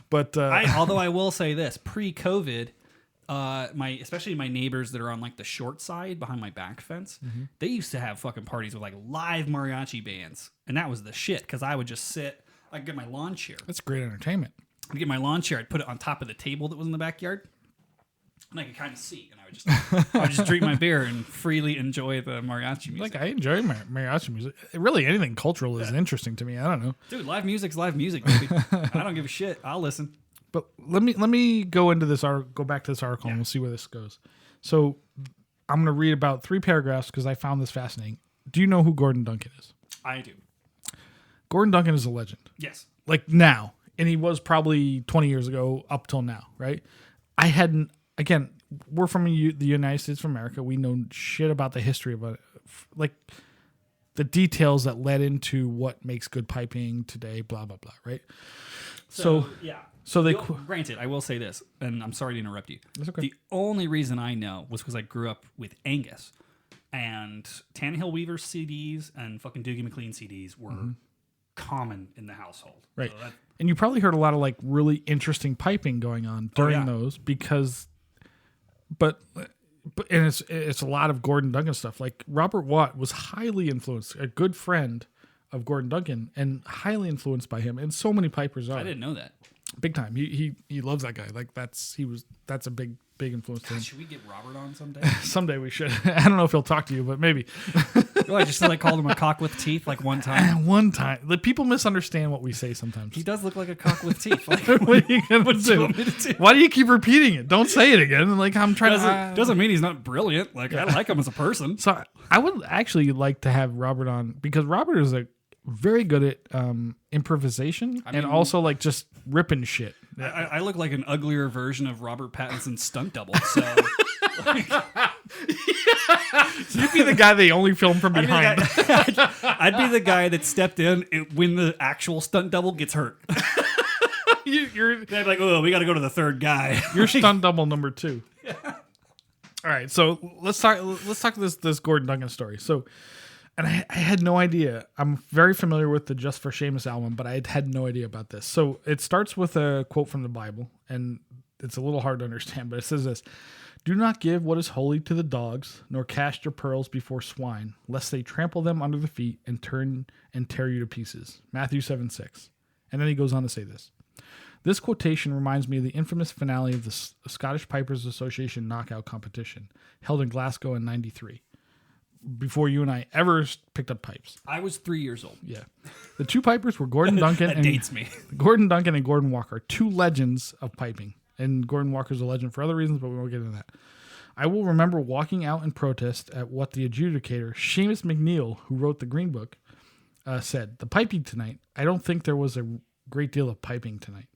But although I will say this, pre-COVID, especially my neighbors that are on like the short side behind my back fence, they used to have fucking parties with like live mariachi bands, and that was the shit because I would just sit. I'd get my lawn chair. That's great entertainment. I'd get my lawn chair. I'd put it on top of the table that was in the backyard. And I could kind of see, and I would just drink my beer and freely enjoy the mariachi music. Like, I enjoy mariachi music. Really, anything cultural is interesting to me. I don't know, dude. Live music's live music, baby. I don't give a shit. I'll listen. But let me go into this. Go back to this article, and we'll see where this goes. So I'm going to read about 3 paragraphs because I found this fascinating. Do you know who Gordon Duncan is? I do. Gordon Duncan is a legend. Yes. Like, now, and he was probably 20 years ago up till now, right? I hadn't. Again, we're from the United States of America. We know shit about the history of like the details that led into what makes good piping today, blah, blah, blah, right? So granted, I will say this, and I'm sorry to interrupt you. That's okay. The only reason I know was because I grew up with Angus, and Tannehill Weaver CDs and fucking Doogie McLean CDs were common in the household. Right. So and you probably heard a lot of like really interesting piping going on during those because... But and it's a lot of Gordon Duncan stuff. Like, Robert Watt was highly influenced, a good friend of Gordon Duncan, and highly influenced by him. And so many pipers are. I didn't know that. Big time. He loves that guy. Like, that's a big influence to him. Should we get Robert on someday? Someday we should. I don't know if he'll talk to you, but maybe. I just like called him a cock with teeth like one time. One time. The people misunderstand what we say sometimes. He does look like a cock with teeth. Like, what are you gonna do? Why do you keep repeating it? Don't say it again. Like, I'm trying to. Doesn't mean he's not brilliant. Like, I like him as a person. So I would actually like to have Robert on because Robert is very good at improvisation and also like just ripping shit. I look like an uglier version of Robert Pattinson's stunt double. So, you'd be the guy they only film from behind. I'd be the guy that stepped in when the actual stunt double gets hurt. They'd be like, oh, we got to go to the third guy. You're stunt double number 2. Yeah. All right, so let's talk this Gordon Duncan story. So. And I had no idea. I'm very familiar with the Just for Seamus album, but I had no idea about this. So it starts with a quote from the Bible, and it's a little hard to understand, but it says this: "Do not give what is holy to the dogs, nor cast your pearls before swine, lest they trample them under the feet and turn and tear you to pieces." Matthew 7:6. And then he goes on to say this. This quotation reminds me of the infamous finale of the Scottish Pipers Association knockout competition held in Glasgow in '93. Before you and I ever picked up pipes. I was 3 years old. Yeah. The 2 pipers were Gordon Duncan that dates me. Gordon Duncan and Gordon Walker, 2 legends of piping. And Gordon Walker's a legend for other reasons, but we won't get into that. I will remember walking out in protest at what the adjudicator, Seamus McNeill, who wrote the Green Book, said. The piping tonight, I don't think there was a great deal of piping tonight.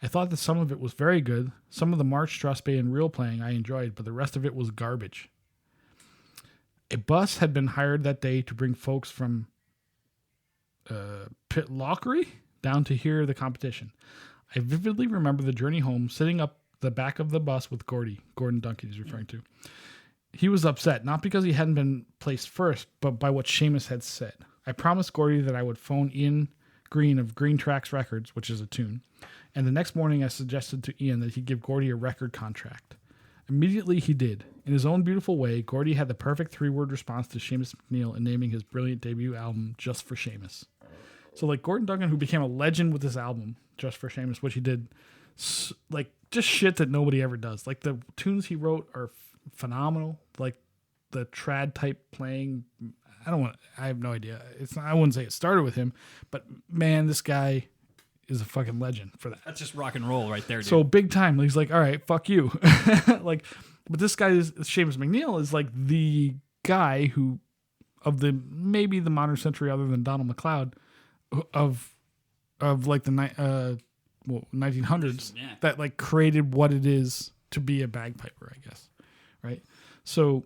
I thought that some of it was very good. Some of the March, Strathspey, and reel playing I enjoyed, but the rest of it was garbage. A bus had been hired that day to bring folks from Pitlochry down to hear the competition. I vividly remember the journey home, sitting up the back of the bus with Gordon Duncan he's referring to. He was upset, not because he hadn't been placed first, but by what Seamus had said. I promised Gordy that I would phone Ian Green of Green Tracks Records, which is a tune, and the next morning I suggested to Ian that he give Gordy a record contract. Immediately he did. In his own beautiful way, Gordy had the perfect 3-word response to Seamus McNeill in naming his brilliant debut album Just for Seamus. So like Gordon Duncan, who became a legend with this album, Just for Seamus, which he did like just shit that nobody ever does. Like the tunes he wrote are phenomenal. Like the trad type playing, I have no idea. I wouldn't say it started with him, but man, this guy is a fucking legend for that. That's just rock and roll right there, dude. So big time. He's like, all right, fuck you. Like, but this guy is Seamus McNeill is like the guy who, of maybe the modern century other than Donald McLeod, of of like the 1900s Yeah. that like created what it is to be a bagpiper, I guess. Right. So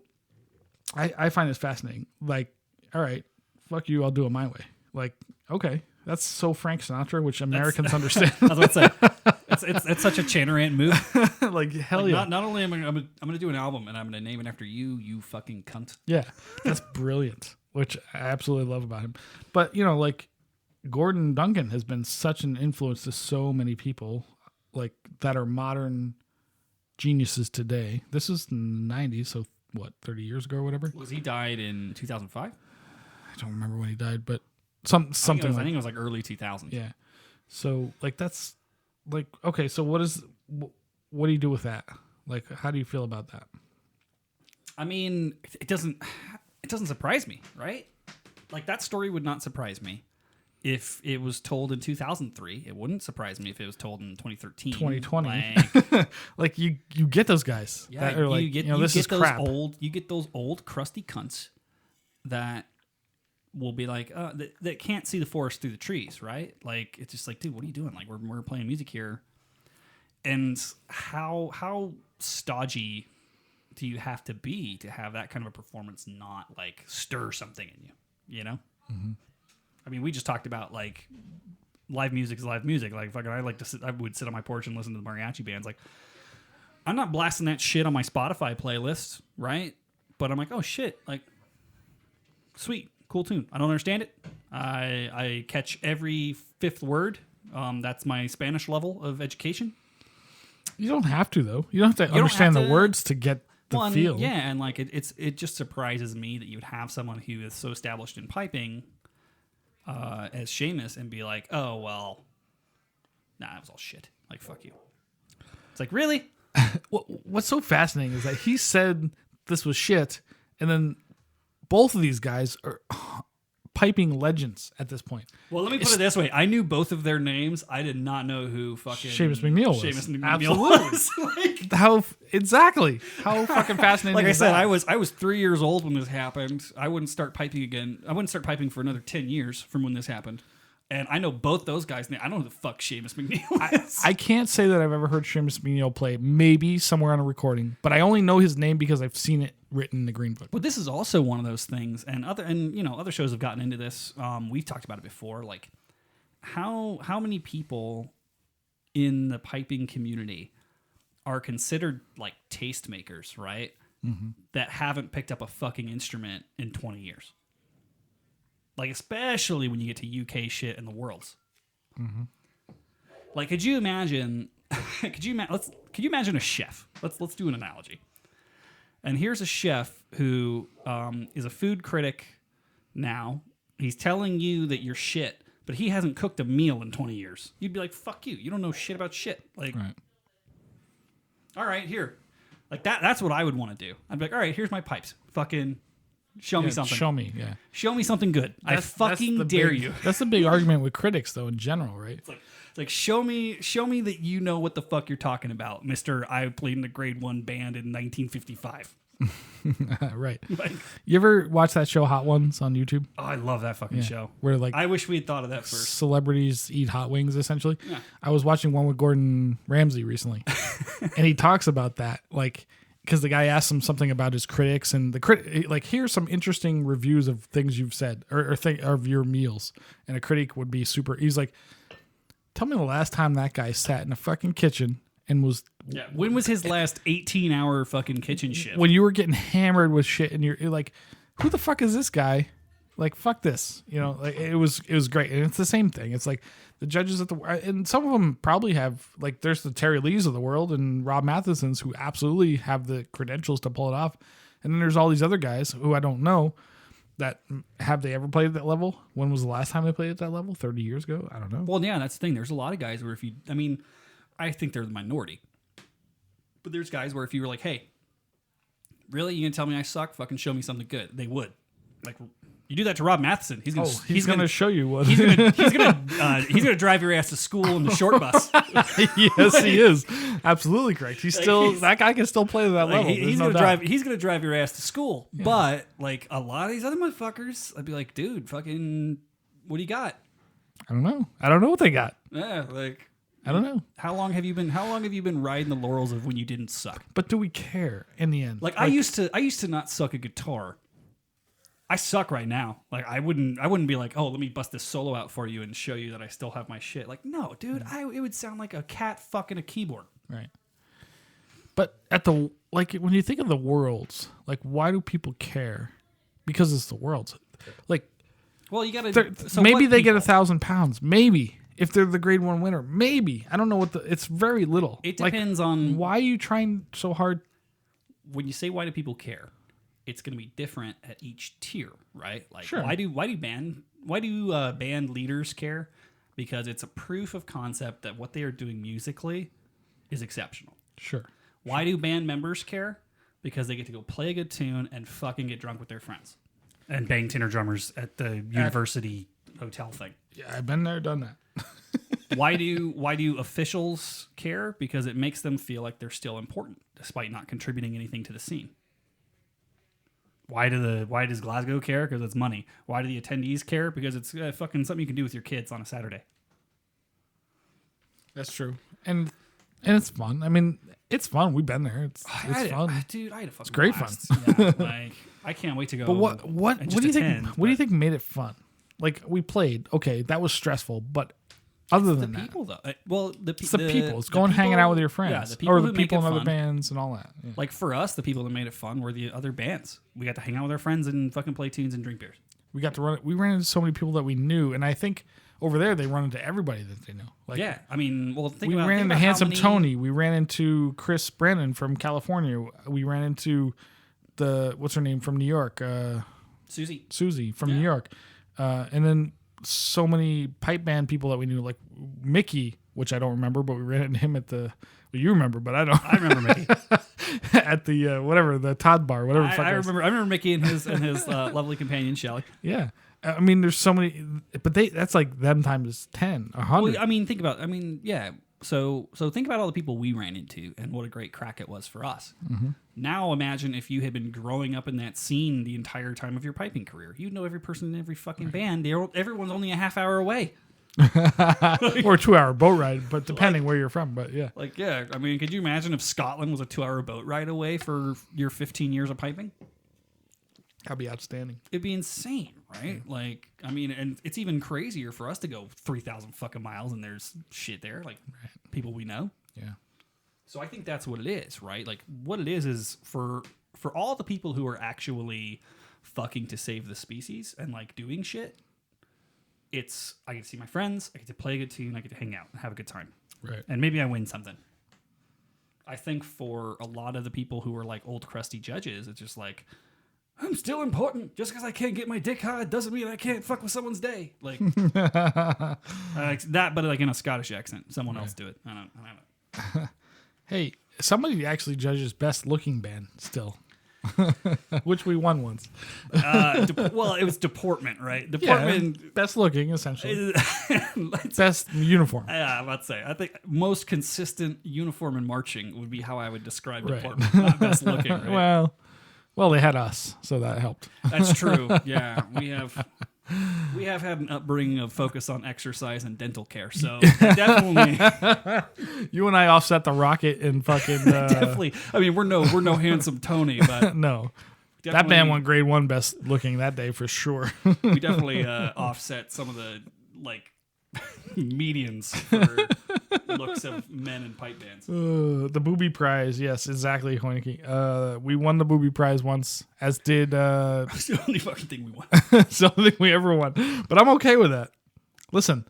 I find this fascinating. Like, all right, fuck you, I'll do it my way. Like, okay, that's so Frank Sinatra, which Americans understand. I was about to say, it's such a Chanarant move. Like, hell Like, yeah. Not only am I'm gonna do an album and I'm gonna name it after you, you fucking cunt. Yeah, that's brilliant, which I absolutely love about him. But, you know, like, Gordon Duncan has been such an influence to so many people, like, that are modern geniuses today. This is the 90s, so what, 30 years ago or whatever? Was he died in 2005? I don't remember when he died, but something I like think it was like early 2000s. yeah. So, like, that's, like, okay, so what do you do with that? Like, how do you feel about that? I mean, it doesn't surprise me, right? Like, that story would not surprise me if it was told in 2003. It wouldn't surprise me if it was told in 2013. 2020. Like, Like, you get those guys that are like, this is those crap. you get those old crusty cunts that will be like, that can't see the forest through the trees, right? Like, it's just like, dude, what are you doing? Like, we're playing music here. And how stodgy do you have to be to have that kind of a performance not like stir something in you, you know? Mm-hmm. I mean, we just talked about like live music is live music. Like, fucking, I would sit on my porch and listen to the mariachi bands. Like, I'm not blasting that shit on my Spotify playlist, right? But I'm like, oh shit, like, sweet, cool tune. I don't understand it. I catch every fifth word. That's my Spanish level of education. You don't have to, though. You don't have to understand the words to get the feel. Yeah, and like it just surprises me that you would have someone who is so established in piping as Seamus and be like, oh, well, nah, it was all shit. Like, fuck you. It's like, really? What's so fascinating is that he said this was shit, and then both of these guys are piping legends at this point. Well, let me put it this way. I knew both of their names. I did not know who fucking Seamus McNeil was. Seamus McNeil Absolutely. was. Like, How fucking fascinating like I is said, that? I was 3 years old when this happened. I wouldn't start piping again. I wouldn't start piping for another 10 years from when this happened. And I know both those guys' names. I don't know who the fuck Seamus McNeil is. I can't say that I've ever heard Seamus McNeil play, maybe somewhere on a recording, but I only know his name because I've seen it written in the Green Book. But this is also one of those things, and other shows have gotten into this. We've talked about it before. Like, how many people in the piping community are considered like tastemakers, right? Mm-hmm. That haven't picked up a fucking instrument in 20 years. Like, especially when you get to UK shit and the worlds. Mm-hmm. Like, could you imagine? Could you imagine a chef? Let's do an analogy. And here's a chef who is a food critic now. He's telling you that you're shit, but he hasn't cooked a meal in 20 years. You'd be like, fuck you. You don't know shit about shit. Like, Right. All right, here. Like, that's what I would want to do. I'd be like, all right, here's my pipes. Fucking show me something. Show me, yeah. Show me something good. I fucking dare you. That's the big argument with critics, though, in general, right? It's like show me that you know what the fuck you're talking about, Mr. I played in a grade 1 band in 1955. Right. Like, you ever watch that show Hot Ones on YouTube? oh, I love that fucking show. Where like I wish we had thought of that first. celebrities eat hot wings, essentially. Yeah. I was watching one with Gordon Ramsay recently, and he talks about that, like, because the guy asked him something about his critics, and like, here's some interesting reviews of things you've said or of your meals, and a critic would be super. He's like, tell me the last time that guy sat in a fucking kitchen and was. Yeah. When was his last 18-hour fucking kitchen shift? When you were getting hammered with shit, and you're like, who the fuck is this guy? Like, fuck this, you know. Like, it was great, and it's the same thing. It's like the judges and some of them probably have, like, there's the Terry Lees of the world and Rob Mathesons who absolutely have the credentials to pull it off, and then there's all these other guys who I don't know that have they ever played at that level. When was the last time they played at that level? 30 years ago? I don't know. Well, yeah, that's the thing. There's a lot of guys where I think they're the minority. But there's guys where if you were like, hey, really? You gonna tell me I suck? Fucking show me something good. They would. Like, you do that to Rob Matheson. He's gonna show you what. He's gonna drive your ass to school in the short bus. Yes, he is. Absolutely correct. That guy can still play to that level. He's gonna drive your ass to school. Yeah. But like a lot of these other motherfuckers, I'd be like, dude, fucking, what do you got? I don't know. I don't know what they got. Yeah, like I don't know. how long have you been riding the laurels of when you didn't suck? But do we care in the end? Like I used to not suck a guitar. I suck right now. Like I wouldn't be like, oh, let me bust this solo out for you and show you that I still have my shit. Like, no, dude, it would sound like a cat fucking a keyboard. Right. But when you think of the worlds, like why do people care? Because it's the worlds. Like, well, you gotta. So maybe they people? get 1,000 pounds. Maybe if they're the grade 1 winner. Maybe I don't know it's very little. It depends on why are you trying so hard. When you say why do people care, it's going to be different at each tier, right? Like, sure. why do band leaders care? Because it's a proof of concept that what they are doing musically is exceptional. Sure. Why do band members care? Because they get to go play a good tune and fucking get drunk with their friends and bang tenor drummers at the university hotel thing. Yeah, I've been there, done that. Why do officials care? Because it makes them feel like they're still important despite not contributing anything to the scene. Why does Glasgow care? Because it's money. Why do the attendees care? Because it's fucking something you can do with your kids on a Saturday. That's true, and it's fun. I mean, it's fun. We've been there. It's fun, dude. I had a fucking. It's great blast. fun. Yeah, like I can't wait to go. But what do you think? What do you think made it fun? Like we played. Okay, that was stressful, but other than that, people though. Well, it's the people. It's going hanging out with your friends, yeah, the people or who the people in make it other fun. bands and all that. Yeah. Like for us, the people that made it fun were the other bands. We got to hang out with our friends and fucking play tunes and drink beers. We got to run. We ran into so many people that we knew, and I think over there they run into everybody that they know. Like, yeah, I mean, well, we ran into Handsome Tony. We ran into Chris Brandon from California. We ran into what's her name from New York, Susie from New York, and then so many pipe band people that we knew, like Mickey, which I don't remember, but we ran into him at the. Well, you remember, but I don't. I remember Mickey at the the Todd Bar, whatever. I remember Mickey and his lovely companion Shelly. Yeah. I mean, there's so many, but that's like them times 10, 100. Well, I mean, yeah. So think about all the people we ran into and what a great crack it was for us. Mm-hmm. Now imagine if you had been growing up in that scene the entire time of your piping career. You'd know every person in every fucking band. Everyone's only a half hour away. Or a 2-hour boat ride, but depending where you're from. But yeah. Like, yeah. I mean, could you imagine if Scotland was a 2-hour boat ride away for your 15 years of piping? That'd be outstanding. It'd be insane, right? Like, I mean, and it's even crazier for us to go 3,000 fucking miles and there's shit there, like people we know. Yeah. So I think that's what it is, right? Like, what it is for all the people who are actually fucking to save the species and like doing shit. It's I get to see my friends, I get to play a good tune, I get to hang out and have a good time, right? And maybe I win something. I think for a lot of the people who are like old crusty judges, it's just like, I'm still important. Just because I can't get my dick hard doesn't mean I can't fuck with someone's day. Like that, but like in a Scottish accent. Someone else do it. I don't know. Hey, somebody actually judges best looking band still, which we won once. Well, it was deportment, right? Deportment, yeah, best looking essentially. Best uniform. Yeah, I'm about to say. I think most consistent uniform and marching would be how I would describe right. deportment. Not best looking. Right? Well, they had us, so that helped. That's true. Yeah, we have had an upbringing of focus on exercise and dental care. So definitely, you and I offset the Rocket and fucking. Definitely. I mean, we're no Handsome Tony, but no, that band won grade 1 best looking that day for sure. We definitely offset some of the like medians for looks of men in pipe bands. The booby prize, yes, exactly, Hoineke. We won the booby prize once, as did. It's the only fucking thing we won. It's the only thing we ever won, but I'm okay with that. Listen,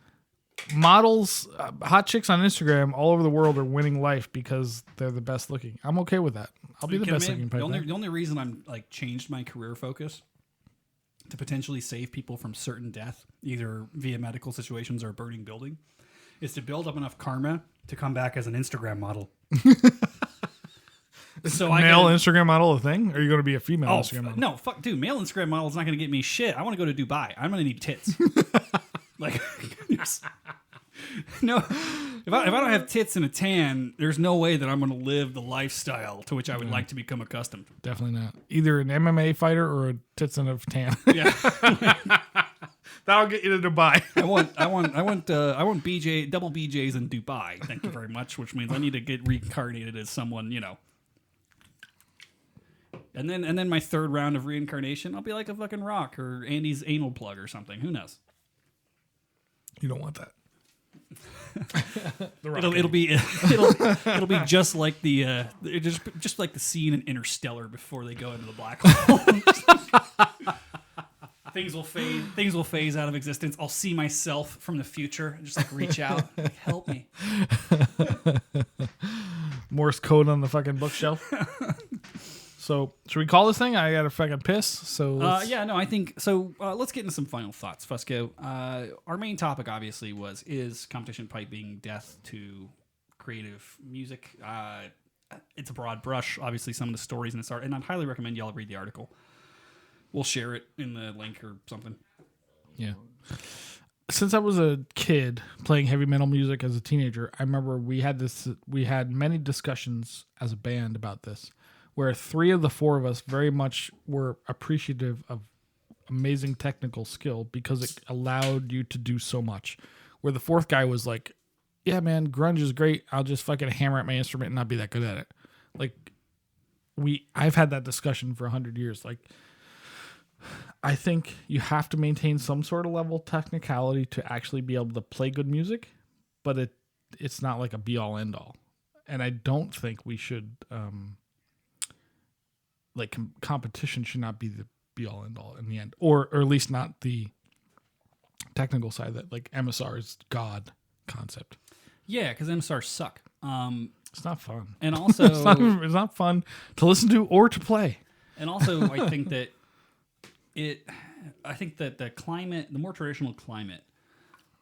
models, hot chicks on Instagram all over the world are winning life because they're the best looking. I'm okay with that. I'll be the best looking pipe band. The only reason I'm like changed my career focus to potentially save people from certain death, either via medical situations or a burning building, is to build up enough karma to come back as an Instagram model. So male Instagram model a thing? Or are you going to be a female Instagram model? No, fuck, dude. Male Instagram model is not going to get me shit. I want to go to Dubai. I'm going to need tits. Like, no. If I don't have tits and a tan, there's no way that I'm going to live the lifestyle to which I would like to become accustomed. Definitely not. Either an MMA fighter or a tits and a tan. Yeah. That'll get you to Dubai. I want BJ double BJs in Dubai. Thank you very much. Which means I need to get reincarnated as someone, you know. And then my third round of reincarnation, I'll be like a fucking rock or Andy's anal plug or something. Who knows? You don't want that. It'll be just like the just like the scene in Interstellar before they go into the black hole. Things will phase out of existence. I'll see myself from the future and just like reach out, like, help me. Morse code on the fucking bookshelf. So, should we call this thing? I got to fucking piss. So, I think so. Let's get into some final thoughts, Fusco. Our main topic, obviously, is competition pipe being death to creative music. It's a broad brush. Obviously, some of the stories in this art, and I'd highly recommend y'all read the article. We'll share it in the link or something. Yeah. Since I was a kid playing heavy metal music as a teenager, I remember we had many discussions as a band about this, where 3 of the 4 of us very much were appreciative of amazing technical skill because it allowed you to do so much. Where the 4th guy was like, yeah, man, grunge is great. I'll just fucking hammer at my instrument and not be that good at it. Like, I've had that discussion for 100 years. Like, I think you have to maintain some sort of level of technicality to actually be able to play good music, but it's not like a be-all, end-all. And I don't think we should... competition should not be the be all end all in the end, or at least not the technical side that like MSR is God concept. Yeah, because MSRs suck. It's not fun, and also it's not fun to listen to or to play. And also, I think that the climate, the more traditional climate,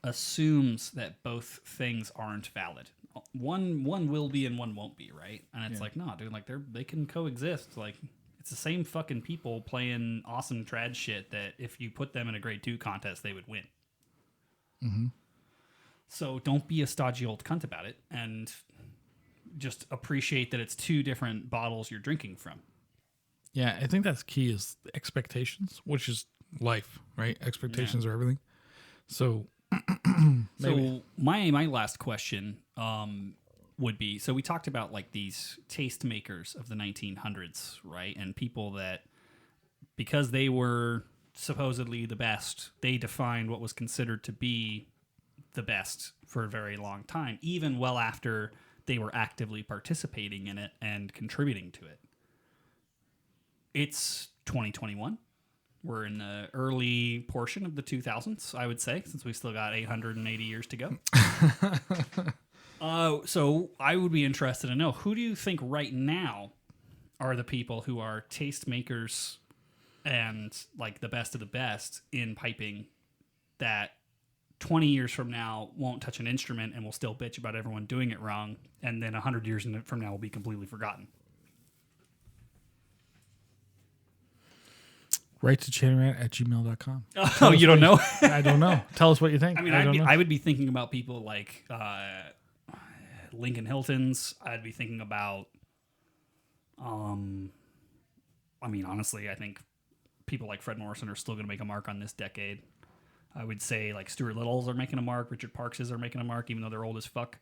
assumes that both things aren't valid. One will be and one won't be, right? And it's like, no, dude, like they can coexist. Like, it's the same fucking people playing awesome trad shit that if you put them in a grade 2 contest, they would win. Mm-hmm. So don't be a stodgy old cunt about it, and just appreciate that it's 2 different bottles you're drinking from. Yeah, I think that's key is expectations, which is life, right? Expectations are everything. So, so my last question would be, so we talked about like these taste makers of the 1900s, right? And people that, because they were supposedly the best, they defined what was considered to be the best for a very long time, even well after they were actively participating in it and contributing to it. It's 2021. We're in the early portion of the 2000s, I would say, since we still got 880 years to go. So I would be interested to know, who do you think right now are the people who are taste makers and like the best of the best in piping that 20 years from now won't touch an instrument and will still bitch about everyone doing it wrong, and then 100 years from now will be completely forgotten? Write to chanarant@gmail.com. Oh, you don't know? I don't know. Tell us what you think. I mean, I would be thinking about people like Lincoln Hiltons. I'd be thinking about, I mean, honestly, I think people like Fred Morrison are still going to make a mark on this decade. I would say like Stuart Littles are making a mark. Richard Parkses are making a mark, even though they're old as fuck.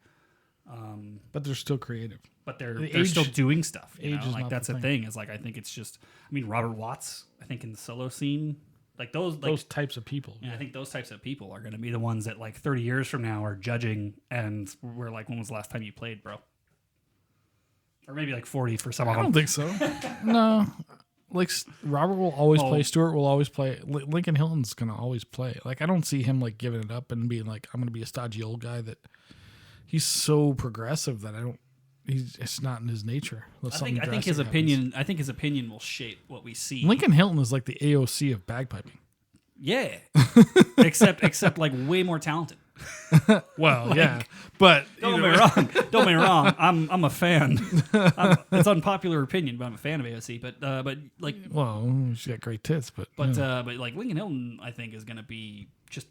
But they're still creative. But they're still doing stuff. You know? Is like not that's the the thing. Is like I think it's just. I mean, Robert Watts. I think in the solo scene, like those types of people. Yeah, I think those types of people are going to be the ones that like 30 years from now are judging, and we're like, when was the last time you played, bro? Or maybe like 40 for some of them. I don't think so. No. Like Robert will always play. Stuart will always play. Lincoln Hilton's gonna always play. Like I don't see him like giving it up and being like, I'm gonna be a stodgy old guy. That he's so progressive that I don't. It's not in his nature. I think his opinion. I think his opinion will shape what we see. Lincoln Hilton is like the AOC of bagpiping. Yeah, except like way more talented. Well, yeah, but don't get me wrong. I'm a fan. It's unpopular opinion, but I'm a fan of AOC. But like, well, she's got great tits, but like Lincoln Hilton, I think is going to be just.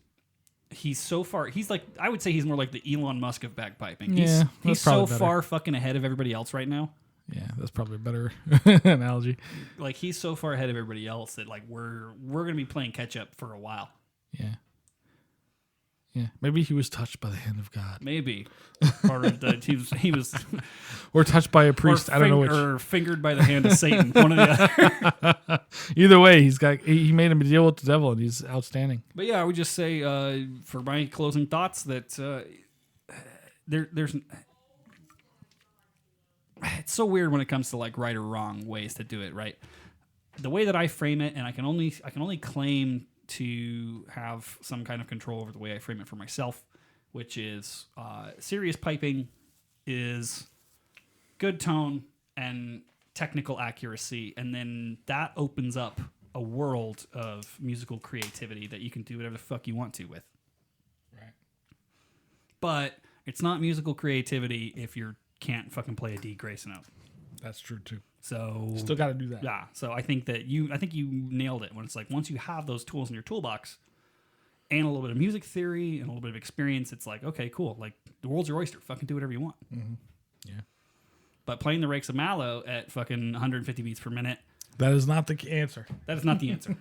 He's so far. He's like, I would say he's more like the Elon Musk of bagpiping. He's so far fucking ahead of everybody else right now. Yeah, that's probably a better analogy. Like he's so far ahead of everybody else that like we're gonna be playing catch up for a while. Yeah. Yeah, maybe he was touched by the hand of God, Maybe. Or he was or touched by a priest. I don't know which. Or fingered by the hand of Satan. One or the other. Either way, he made him deal with the devil, and he's outstanding. But yeah, I would just say for my closing thoughts that there's it's so weird when it comes to like right or wrong ways to do it, right? The way that I frame it, and I can only claim to have some kind of control over the way I frame it for myself, which is serious piping is good tone and technical accuracy, and then that opens up a world of musical creativity that you can do whatever the fuck you want to with. Right. But it's not musical creativity if you can't fucking play a D grace note. That's true too. So still got to do that. Yeah. So I think you nailed it when it's like once you have those tools in your toolbox and a little bit of music theory and a little bit of experience, it's like, okay, cool. Like the world's your oyster. Fucking do whatever you want. Mm-hmm. Yeah. But playing the rakes of mallow at fucking 150 beats per minute. That is not the answer. That is not the answer.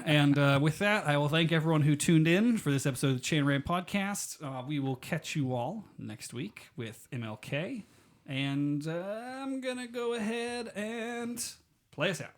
And with that, I will thank everyone who tuned in for this episode of the Chain Rant Podcast. We will catch you all next week with MLK. And I'm going to go ahead and play us out.